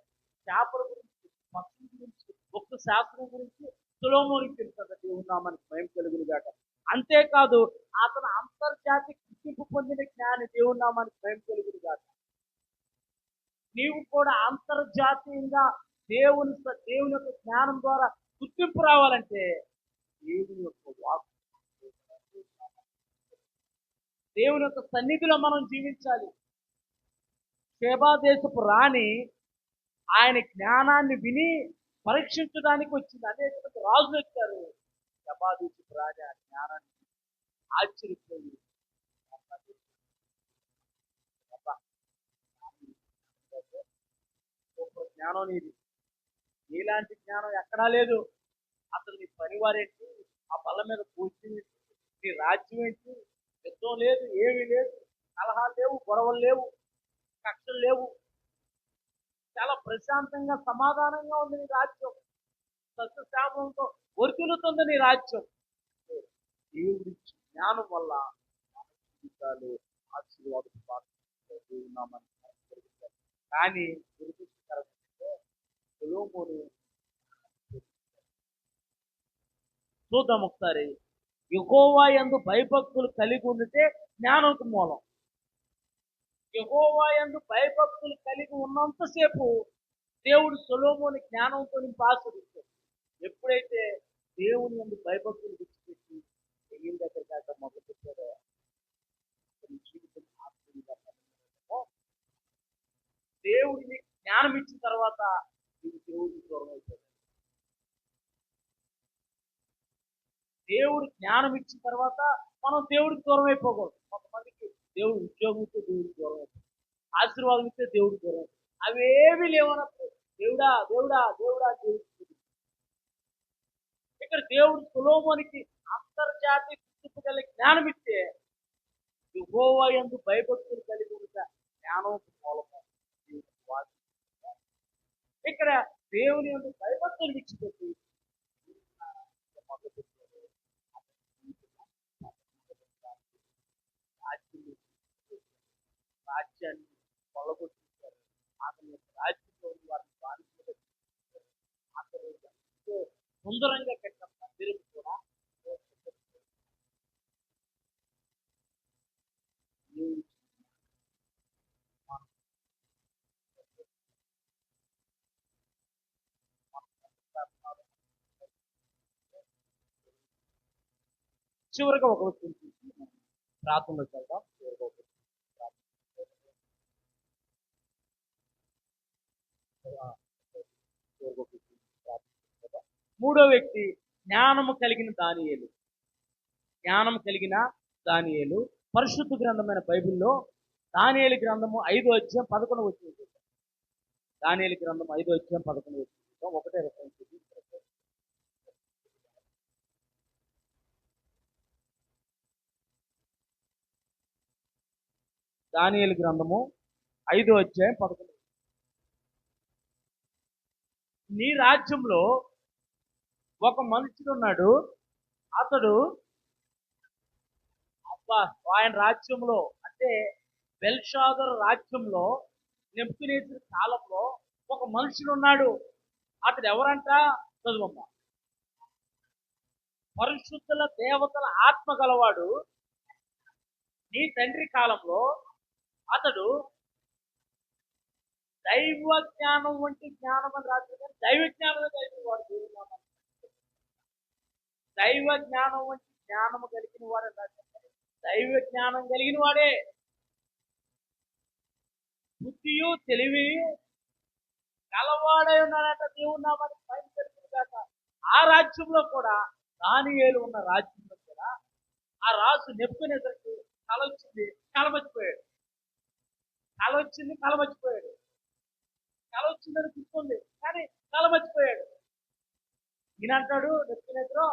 Speaker 2: చేపల గురించి, పక్షుల గురించి, ఒక్క శాస్త్రం గురించి సొలొమోనుకి తెలుసు. దేవుని నామానికి మహిమ కలుగుగాక. అంతేకాదు అతను అంతర్జాతీయ గుర్తింపు పొందిన జ్ఞాని. దేవుని నామానికి మహిమ కలుగుగాక. నీవు కూడా అంతర్జాతీయంగా దేవుని యొక్క జ్ఞానం ద్వారా గుర్తింపు రావాలంటే దేవుని యొక్క వాక్కు, దేవుని యొక్క సన్నిధిలో మనం జీవించాలి. షేబా దేశపు రాణి ఆయన జ్ఞానాన్ని విని పరీక్షించడానికి వచ్చింది. అనేక మంది రాజులు వచ్చారు. షేబా దేశపు రాణి ఆ జ్ఞానాన్ని ఆశ్చర్యపోయింది. జ్ఞానం నీది, నీలాంటి జ్ఞానం ఎక్కడా లేదు. అసలు నీ పనివారేంటి, ఆ బల్ల మీద కూర్చుని నీ రాజ్యం ఏంటి, యుద్ధం లేదు, ఏమీ లేదు, కలహాలు లేవు, గొడవలు లేవు, కక్షలు లేవు, చాలా ప్రశాంతంగా సమాధానంగా ఉంది నీ రాజ్యం. సస్యశ్యామలంతో వర్తిల్లుతుంది నీ రాజ్యం. దేవుడి జ్ఞానం వల్ల జీవితాలు ఆశీర్వాదం ఉన్నామని. కానీ దురదృష్టకరమైతే సొలొమోను చూద్దాం ఒకసారి. యెహోవా యందు భయభక్తులు కలిగి ఉండితే జ్ఞానంకు మూలం. యెహోవా యందు భయభక్తులు కలిగి ఉన్నంతసేపు దేవుడు సొలొమోను జ్ఞానంతో నింపి ఆశీర్వదించాడు. ఎప్పుడైతే దేవుని యందు భయభక్తులు విడిచిపెట్టి దెయ్యం దగ్గరికి కాక మొదలుపెట్టాడో అతని జీవితం ఆశ్చర్యంగా. దేవుడిని జ్ఞానం ఇచ్చిన తర్వాత దేవుడికి దూరం అయిపోయాడు. దేవుడు జ్ఞానం ఇచ్చిన తర్వాత మనం దేవుడికి దూరం అయిపోకూడదు. కొంతమందికి దేవుడు ఉద్యోగం ఇస్తే దేవుడికి దూరం అయిపోతుంది, ఆశీర్వాదం ఇస్తే దేవుడికి దూరం అయిపోతుంది. అవేమీ లేవనప్పుడు దేవుడా దేవుడా దేవుడా దేవుడు. ఇక్కడ దేవుడు సొలొమోనుకి అంతర్జాతీయ గుర్తింపు కలిగి జ్ఞానం ఇస్తే యెహోవా యందు భయభక్తులు కలిగి ఉంటే జ్ఞానం మూలము. ఇక్కడ దేవుని యందు భయభక్తులు విడిచిపెట్టి రాజ్యాన్ని కొల్లగొట్టించారు. అతని యొక్క రాజ్యంలో ఉన్న వారిని బానిసలుగా చేశారు. అతను ఎంతో సుందరంగా కట్టిన మందిరం కూడా చివరిగా ఒక వ్యక్తిని చూసి ప్రార్థనలోకి వెళ్దాం. చివరిగా ఒక వ్యక్తిని చివరిగా ఒక వ్యక్తిని ప్రార్థనలోకి వెళ్దాం. మూడో వ్యక్తి జ్ఞానము కలిగిన దానియేలు. జ్ఞానం కలిగిన దానియేలు. పరిశుద్ధ గ్రంథమైన బైబిల్లో దానియేలు గ్రంథము 5వ అధ్యాయం 11వ వచనం. దానియేలు గ్రంథం 5వ అధ్యాయం 11వ వచనం. ఒకటే రెఫరెన్స్ ఇది. దానియేలు గ్రంథము 5వ అధ్యాయం 11. నీ రాజ్యంలో ఒక మనుషుడు ఉన్నాడు. అతడు ఆయన రాజ్యంలో అంటే బెల్షాజరు రాజ్యంలో నెబుకద్నెజరు కాలంలో ఒక మనుషుడు ఉన్నాడు. అతడు ఎవరంట? చదువమ్మ. పరిశుద్ధుల దేవతల ఆత్మ గలవాడు. నీ తండ్రి కాలంలో అతడు దైవ జ్ఞానం వంటి జ్ఞానం అని రాత్రి దైవ జ్ఞానమే కలిగిన వాడు. దైవ జ్ఞానం వంటి జ్ఞానము కలిగిన వాడు రాత్రి దైవ జ్ఞానం కలిగిన వాడే. బుద్ధియు తెలివి కలవాడై ఉన్నాడట. దేవుడు నామానికి మహిమ కలుగును గాక. ఆ రాజ్యంలో కూడా దానియేలు ఉన్న రాజ్యంలో కూడా ఆ రాజు నెబుకద్నెజరుకు కల వచ్చింది, కలమర్చిపోయాడు. కల వచ్చింది, కలమర్చిపోయాడు. కల వచ్చిందని గుర్తుంది కానీ కలమర్చిపోయాడు. ఈయన అంటాడు నెబుకద్నెజరు,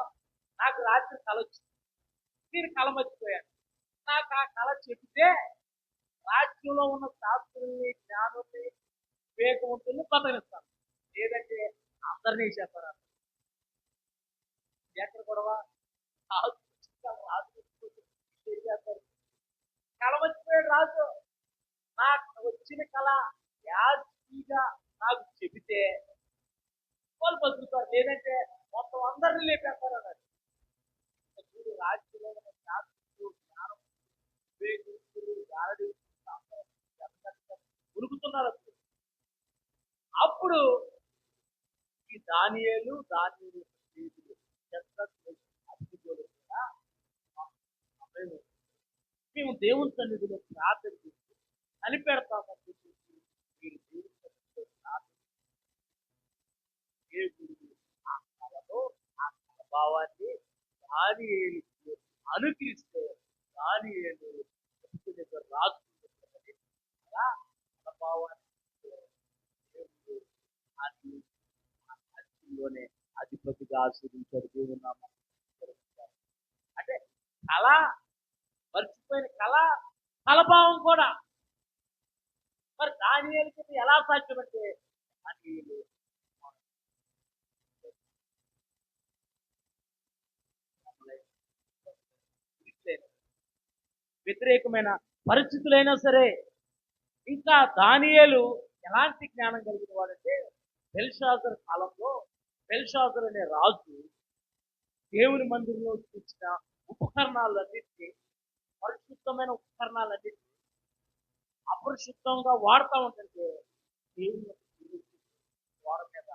Speaker 2: నాకు రాత్రి కల వచ్చింది, నేను కలమర్చిపోయాను. నాకు ఆ కళ చెబితే రాజ్యంలో ఉన్న శాస్త్రుల్ని, జ్ఞానుల్ని, వివేకవంతుల్ని బతకనిస్తాను, లేదంటే అందరినీ చెప్పారు. ఎక్కడ గొడవ? కళ మర్చిపోయాడు రాజు. నాకు వచ్చిన కళ యాజ్గా నాకు చెబితే వాళ్ళు బతుకుతారు, లేదంటే మొత్తం అందరినీ లేపేస్తారు అన్నాడు. రాజ్యంలో ఉన్న శాస్త్రులు, జ్ఞానం, వివేకులు, గారడి ఉరుకుతున్నారు. అప్పుడు ఈ దానియేలు మేము దేవుని సన్నిధిలో ప్రార్థన చేసి కనిపెడతామని చెప్పేసి మీరు దేవుని సన్నిధిలో ప్రార్థన ఆ కళలో ఆ భావాన్ని దానియేలుకి అనుకరిస్తే దానియేలు రాజు భావాన్ని రాజ్యంలోనే అధిపతిగా ఆశీర్వించాడు. దేవుని నామాన్ని అంటే కళ, మర్చిపోయిన కళ, కలభావం కూడా. మరి దానియేలుకి ఎలా సాధ్యమంటే దానియేలు వ్యతిరేకమైన పరిస్థితులైనా సరే ఇంకా దానియేలు ఎలాంటి జ్ఞానం కలిగిన వాడంటే బెల్షాజర్ కాలంలో బెల్షాజర్ అనే రాజు దేవుని మందిరంలో తెచ్చిన ఉపకరణాలన్నింటినీ, పరిశుద్ధమైన ఉపకరణాలన్నింటినీ అపరిశుద్ధంగా వాడుతూ ఉంటుంటే దేవుని గోడ మీద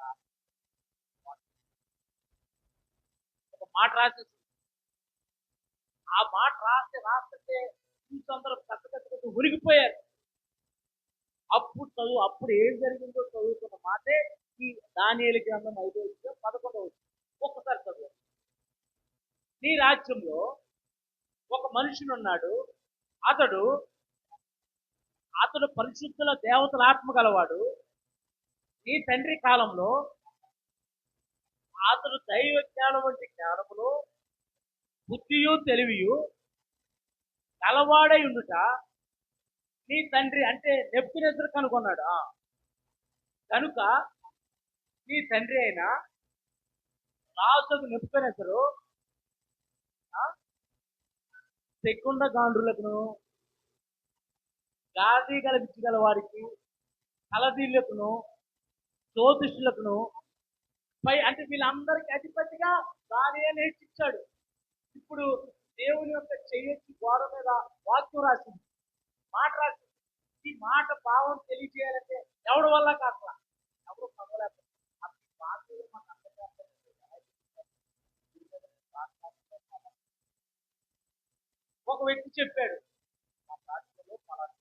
Speaker 2: ఒక మాట రాసేసి ఆ మాట రాస్తే అందరూ కట్ట ఉరిగిపోయారు. అప్పుడు ఏం జరిగిందో చదువుతున్న మాటే ఈ దానియేలు గ్రంథం 5వ అధ్యాయం 11వ. ఒక్కసారి చదువు. నీ రాజ్యంలో ఒక మనుషుడు ఉన్నాడు. అతడు పరిశుద్ధుల దేవతల ఆత్మ గలవాడు. నీ తండ్రి కాలంలో అతడు దైవ జ్ఞానం వంటి జ్ఞానమును, బుద్ధియు తెలివియు కలవాడై ఉండుట నీ తండ్రి అంటే నెబుకద్నెజరు కనుగొన్నాడు. కనుక నీ తండ్రి అయిన రాజు నెబుకద్నెజరు తెకుండ గాండ్రులకు గాది గల వారికి, కలదీళ్లకును, జ్యోతిష్యులకును అంటే వీళ్ళందరికీ అధిపతిగా దానియేలు హెచ్చించాడు. ఇప్పుడు దేవుని యొక్క చెయ్యొచ్చి గోడ మీద వాక్యం రాసింది, మాట రాసింది. ఈ మాట భావం తెలియజేయాలంటే ఎవడి వల్ల కాక ఎవరు పగలేక ఒక వ్యక్తి చెప్పాడు, మా రాష్ట్రంలో పలానా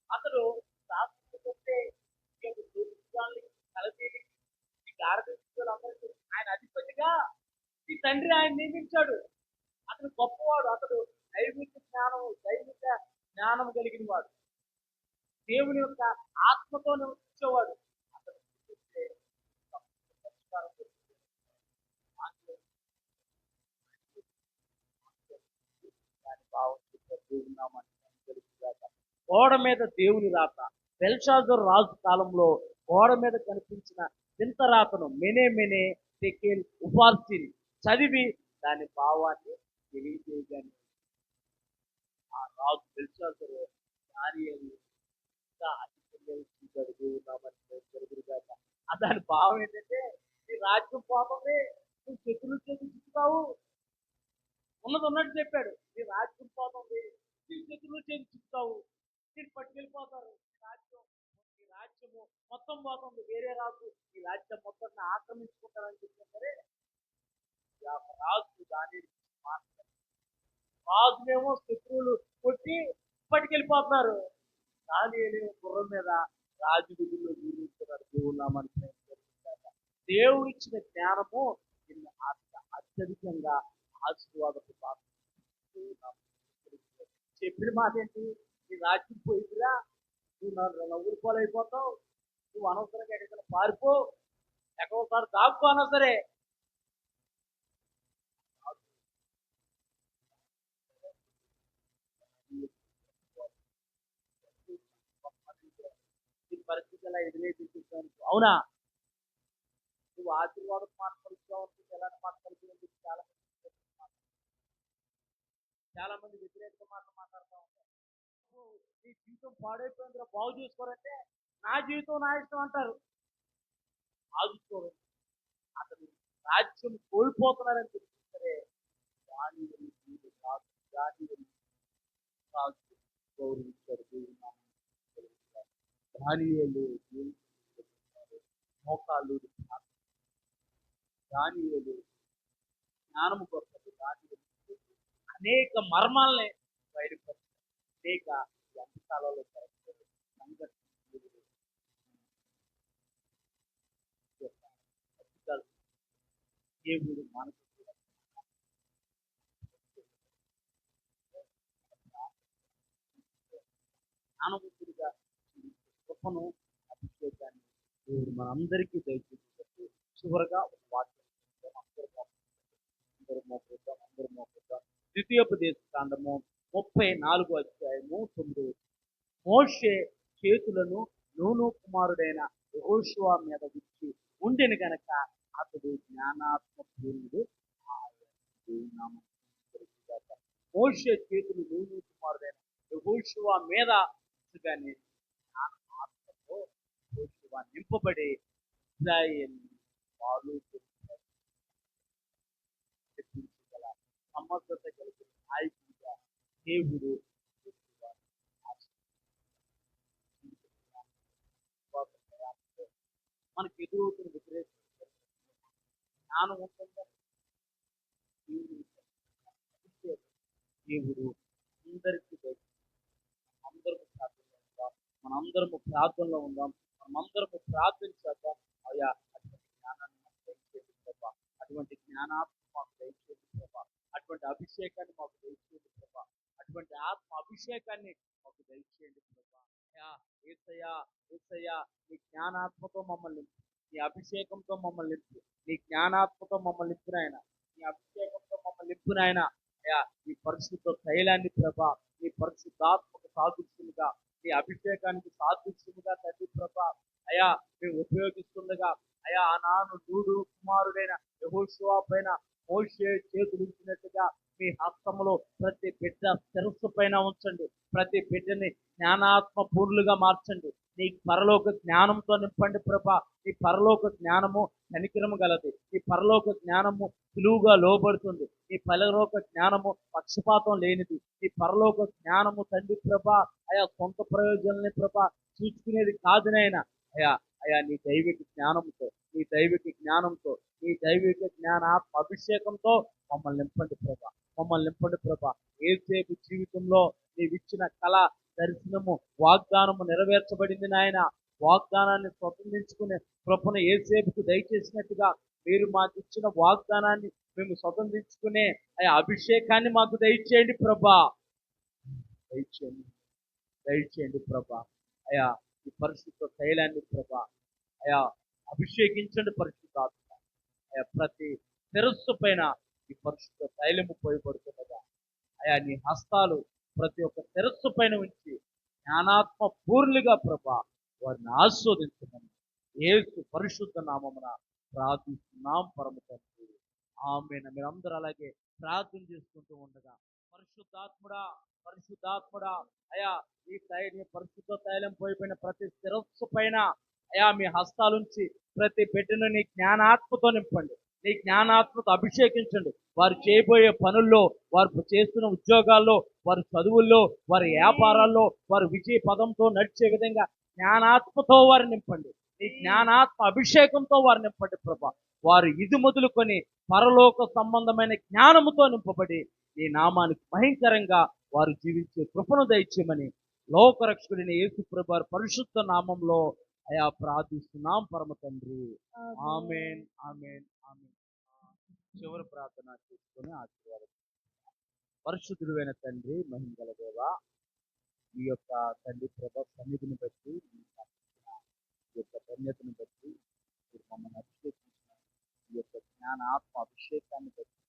Speaker 2: అతడు రాష్ట్రంటే కలిసి ఈ భారతదేశంలో ఆయన అధిపతిగా ఈ తండ్రి ఆయన నియమించాడు. అతను గొప్పవాడు, అతడు దైవిక జ్ఞానం కలిగిన వాడు, దేవుని యొక్క ఆత్మతో నివసించేవాడు. అతను చూస్తే పరిష్కారం దొరుకుతుంది. దాని భావం చూస్తే దేవుని నామాన్ని తెలుసుగాక. గోడ మీద దేవుని రాత. బెల్షాజర్ రాజు కాలంలో గోడ మీద కనిపించిన వింత రాతను మెనే టెకేల్ ఉపార్సిని చదివి దాని భావాన్ని తెలియజేయగానే ఆ రాజు బెల్షాజరు దానియేలు ఇంకా అధికంగా దేవుని నామాన్ని తెలుసుగాక. దాని భావం ఏంటంటే, నీ రాజ్యం పోతుంది, నువ్వు శత్రువులు చేసి చిక్కుతావు. ఉన్నది ఉన్నట్టు చెప్పాడు, నీ రాజ్యం పోతుంది, నీ శత్రువులు చేసి చిక్కుతావు, మీరు పట్టుకెళ్ళిపోతారు. ఈ రాజ్యము మొత్తం పోతుంది, వేరే రాజు ఈ రాజ్యం మొత్తం ఆక్రమించుకుంటారని చెప్పినా సరే రాజు దాని రాజునేమో శత్రువులు కొట్టి పట్టుకెళ్ళిపోతున్నారు. దానియేలు గుర్రం మీద రాజు విధుల్లో జీవిస్తున్నారు. దేవుడు నామాన్ని దేవుడు ఇచ్చిన జ్ఞానము నిన్ను అత్యధికంగా ఆశీర్వాదపు చెప్పిన మాట ఏంటి? నీ రాజ్యం పోయిరా, నువ్వు నవ్వులు పాలైపోతావు, నువ్వు అనవసరంగా ఎక్కడికైనా పారిపో, ఎక్కడోసారి దాక్కో అన్నా సరే పరిస్థితి ఎలా ఎదురైపోతాను. అవునా, నువ్వు ఆశీర్వాదం మాట్లాడుతావు, ఎలాంటి మాట్లాడుతుంది చాలా మంది వ్యతిరేక మాట మాట్లాడుతూ ఉంటారు. నీ జీవితం పాడైపోయిందిరా, బాగు చేసుకోరంటే నా జీవితం నా ఇష్టం అంటారు. ఆదుకోరు. అతను రాజ్యం కోల్పోతున్నారని తెలిసి సరే గౌరవించారు. దానియేలు మోకాళ్ళు దానియేలు జ్ఞానము కొరకు దానియేలు అనేక మర్మాలని బయటపడుతుంది. అనేక అంశాలలో దేవుడు మనకు జ్ఞానవంతుడిగా గొప్పను అభిషేకాన్ని దేవుడు మనందరికీ దయచేసి చివరగా ఒక వాక్యం అందరూ మోపుతాం. ద్వితీయోపదేశ కాండము 34 అధ్యాయము 9. మోషే చేతులను నూను కుమారుడైన యెహోషువ మీద ఉంచి ఉండిన గనక అతడు జ్ఞానాత్మపూర్ణుడు. మోషే చేతులు నూను కుమారుడైన యెహోషువ మీద ఉంచగానే జ్ఞానాత్మతో యెహోషువ నింపబడి ఇశ్రాయేలు వారు తెప్పించగల సమర్థత కలిగిన నాయకుడిగా దేవుడు మనకి ఎదురవుతున్న వ్యతిరేక జ్ఞానం ఉంటుందా దేవుడు అందరికీ అందరము ప్రార్థనలో ఉందాం. మనందరము ప్రార్థనలో ఉందాం. మనమందరము ప్రార్థన చేద్దాం. అయ్యా అటువంటి జ్ఞానాన్ని మాకు దయచేయండి ప్రభా, అటువంటి జ్ఞానాత్మ మాకు దయచేయండి ప్రభా, అటువంటి అభిషేకాన్ని మాకు దయచేయండి ప్రభా, అటువంటి ఆత్మ అభిషేకాన్ని మాకు దయచేయండి ప్రభా. అయ్యా యేసయ్యా, యేసయ్యా నీ జ్ఞానాత్మతో మమ్మల్ని నింపు, నీ అభిషేకంతో మమ్మల్ని నింపు, నీ జ్ఞానాత్మతో మమ్మల్ని నింపునాయన, నీ అభిషేకంతో మమ్మల్ని నింపునాయన. అయ్యా నీ పరిశుద్ధ తైలాన్ని ప్రభా, నీ పరిశుద్ధాత్మకు సాదృశ్యముగా, నీ అభిషేకానికి సాదృశ్యముగా తండ్రి ప్రభా అయా మేము ఉపయోగిస్తుండగా అయా ఆనాడు నూను కుమారుడైన యెహోషువ పైన మోషే చేతులుంచినట్టుగా మీ మీ హస్తములో ప్రతి బిడ్డ శిరస్సు పైన ఉంచండి. ప్రతి బిడ్డని జ్ఞానాత్మ పూర్లుగా మార్చండి. నీ పరలోక జ్ఞానంతో నింపండి ప్రభా. నీ పరలోక జ్ఞానము కనికరము గలది. నీ పరలోక జ్ఞానము సులువుగా లోబడుతుంది. నీ పరలోక జ్ఞానము పక్షపాతం లేనిది. నీ పరలోక జ్ఞానము తండ్రి ప్రభా అయా సొంత ప్రయోజనాలని ప్రభా చూసుకునేది కాదునైనా అయా అయా నీ దైవిక జ్ఞానంతో, నీ దైవిక జ్ఞానంతో, నీ దైవిక జ్ఞానాత్మ అభిషేకంతో మమ్మల్ని నింపండి ప్రభా. మమ్మల్ని నింపండి ప్రభా. ఏసేపు జీవితంలో నీవిచ్చిన కళ, దర్శనము, వాగ్దానము నెరవేర్చబడింది నాయన. వాగ్దానాన్ని స్వతంత్రించుకునే కృపను ఏసేపుకు దయచేసినట్టుగా మీరు మాకు ఇచ్చిన వాగ్దానాన్ని మేము స్వతంత్రించుకునే ఆ అభిషేకాన్ని మాకు దయచేయండి ప్రభా. దయచేయండి, దయచేయండి ప్రభా. అయా ఈ పరిశుద్ధ తైలాన్ని ప్రభా అయా అభిషేకించండి పరిశుద్ధాత్మ. అయా ప్రతి శిరస్సు పైన ఈ పరిశుద్ధ తైలము పోయబడుతున్నదా అయా నీ హస్తాలు ప్రతి ఒక్క శిరస్సు పైన ఉంచి జ్ఞానాత్మ పూర్ణిగా ప్రభా వారిని ఆస్వాదించమని యేసు పరిశుద్ధ నామమున ప్రార్థిస్తున్నాం పరమ తండ్రి. ఆమేన్. మీరందరూ అలాగే ప్రార్థన చేసుకుంటూ ఉండగా పరిశుద్ధాత్ముడా, పరిశుద్ధాత్ముడా అయా నీ పరిశుద్ధ తైలం పోయిపోయిన ప్రతి శిరస్సు పైన అయా మీ హస్తాలుంచి ప్రతి బిడ్డను నీ జ్ఞానాత్మతో నింపండి. నీ జ్ఞానాత్మతో అభిషేకించండి. వారు చేయబోయే పనుల్లో, వారు చేస్తున్న ఉద్యోగాల్లో, వారి చదువుల్లో, వారి వ్యాపారాల్లో, వారు విజయ పదంతో నడిచే విధంగా జ్ఞానాత్మతో వారిని నింపండి. నీ జ్ఞానాత్మ అభిషేకంతో వారిని నింపండి ప్రభా. వారు ఇది మొదలుకొని పరలోక సంబంధమైన జ్ఞానముతో నింపబడి ఈ నామానికి భయంకరంగా వారు జీవించే కృపను దయచేయమని లోకరక్షకుడిని యేసు ప్రభు పరిశుద్ధ నామంలో అయా ప్రార్థిస్తున్నాం పరమ తండ్రి. ఆమేన్, ఆమేన్, ఆమేన్. చివరి ప్రార్థన చేసుకొని ఆశీర్వాదం. పరిశుద్ధుడైన తండ్రి, మహిమగల దేవ, ఈ యొక్క తండ్రి ప్రభ సన్నిధిని బట్టి, ఈ యొక్క ధన్యతను బట్టి మీరు మమ్మల్ని అభిషేకించిన ఈ యొక్క జ్ఞాన ఆత్మ అభిషేకాన్ని బట్టి,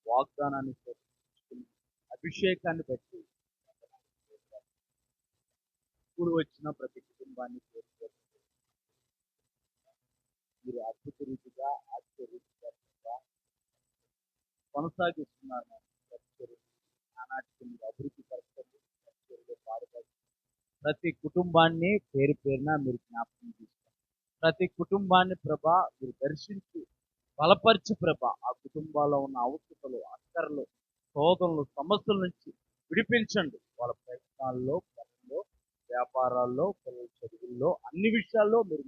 Speaker 2: వాగ్దానాన్ని బట్టి, అభిషేకాన్ని బట్టి ఇప్పుడు వచ్చిన ప్రతి కుటుంబాన్ని మీరు అద్భుత రీతిగా ఆశ్చర్యంగా కొనసాగిస్తున్నారు. ఆనాటికి మీరు అభివృద్ధి పరచండి, పాడుపడండి. ప్రతి కుటుంబాన్ని పేరు పేరున మీరు జ్ఞాపకం తీసుకోండి. ప్రతి కుటుంబాన్ని ప్రభా మీరు దర్శించి బలపరిచి ప్రభా ఆ కుటుంబాల్లో ఉన్న అవసరాలు, అక్కర్లు, శోధనలు, సమస్యల నుంచి విడిపించండి. వాళ్ళ ప్రయత్నాల్లో, పనుల్లో, వ్యాపారాల్లో, పిల్లల చదువుల్లో, అన్ని విషయాల్లో మీరు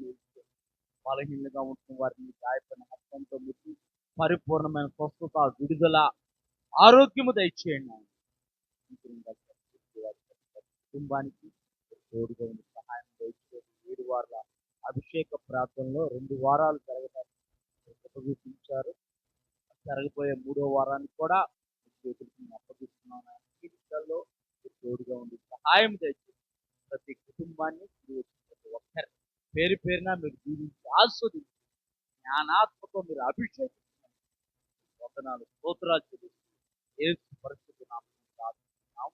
Speaker 2: బలహీనంగా ఉంటున్న వారిని గాయపడిన హస్తంతో ముట్టి పరిపూర్ణమైన స్వస్థత, విడుదల, ఆరోగ్యము దయచేయండి. కుటుంబానికి తోడుగా ఉండి సహాయం దయచేయండి. 7 వారాల అభిషేక ప్రార్థనలో 2 వారాలు జరగడానికి జరగబోయే 3వ వారానికి కూడా చేతులకు అప్పగిస్తున్నాను. ఈ విషయాల్లో తోడుగా ఉండి సహాయం దయచేయండి. ప్రతి కుటుంబాన్ని ప్రతి ఒక్కరి పేరు పేరున మీరు జీవించి ఆస్వాదించి జ్ఞానాత్మతో మీరు అభిషేకించండి. వందనాలు, స్తోత్రాలు చెల్లిస్తూ యేసు పరిశుద్ధ నామమున ప్రార్థిస్తున్నాం.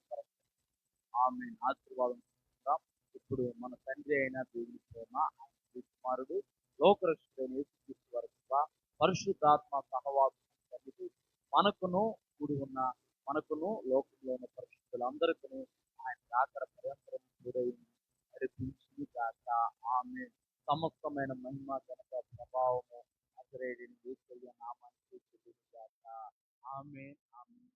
Speaker 2: ఆమేన్. ఆశీర్వాదం పొందుదాం. ఇప్పుడు మన తండ్రి అయిన దేవుని ప్రేమ, ఆయన కుమారుడు లోకరక్షకుడైన యేసుక్రీస్తు వారి కృప, పరిశుద్ధాత్మ సహవాసం కలిగి మనకును లోకంలో ఉన్న పరిశుద్ధులందరికీ ఆయన రాకడ పర్యంతరం నడిపించింది కాక. ఆమేన్. సమస్తమైన మహిమ, ఘనత, ప్రభావము నజరేయుడైన యేసయ్య నామానికి చెల్లించును గాక. ఆమేన్, ఆమేన్.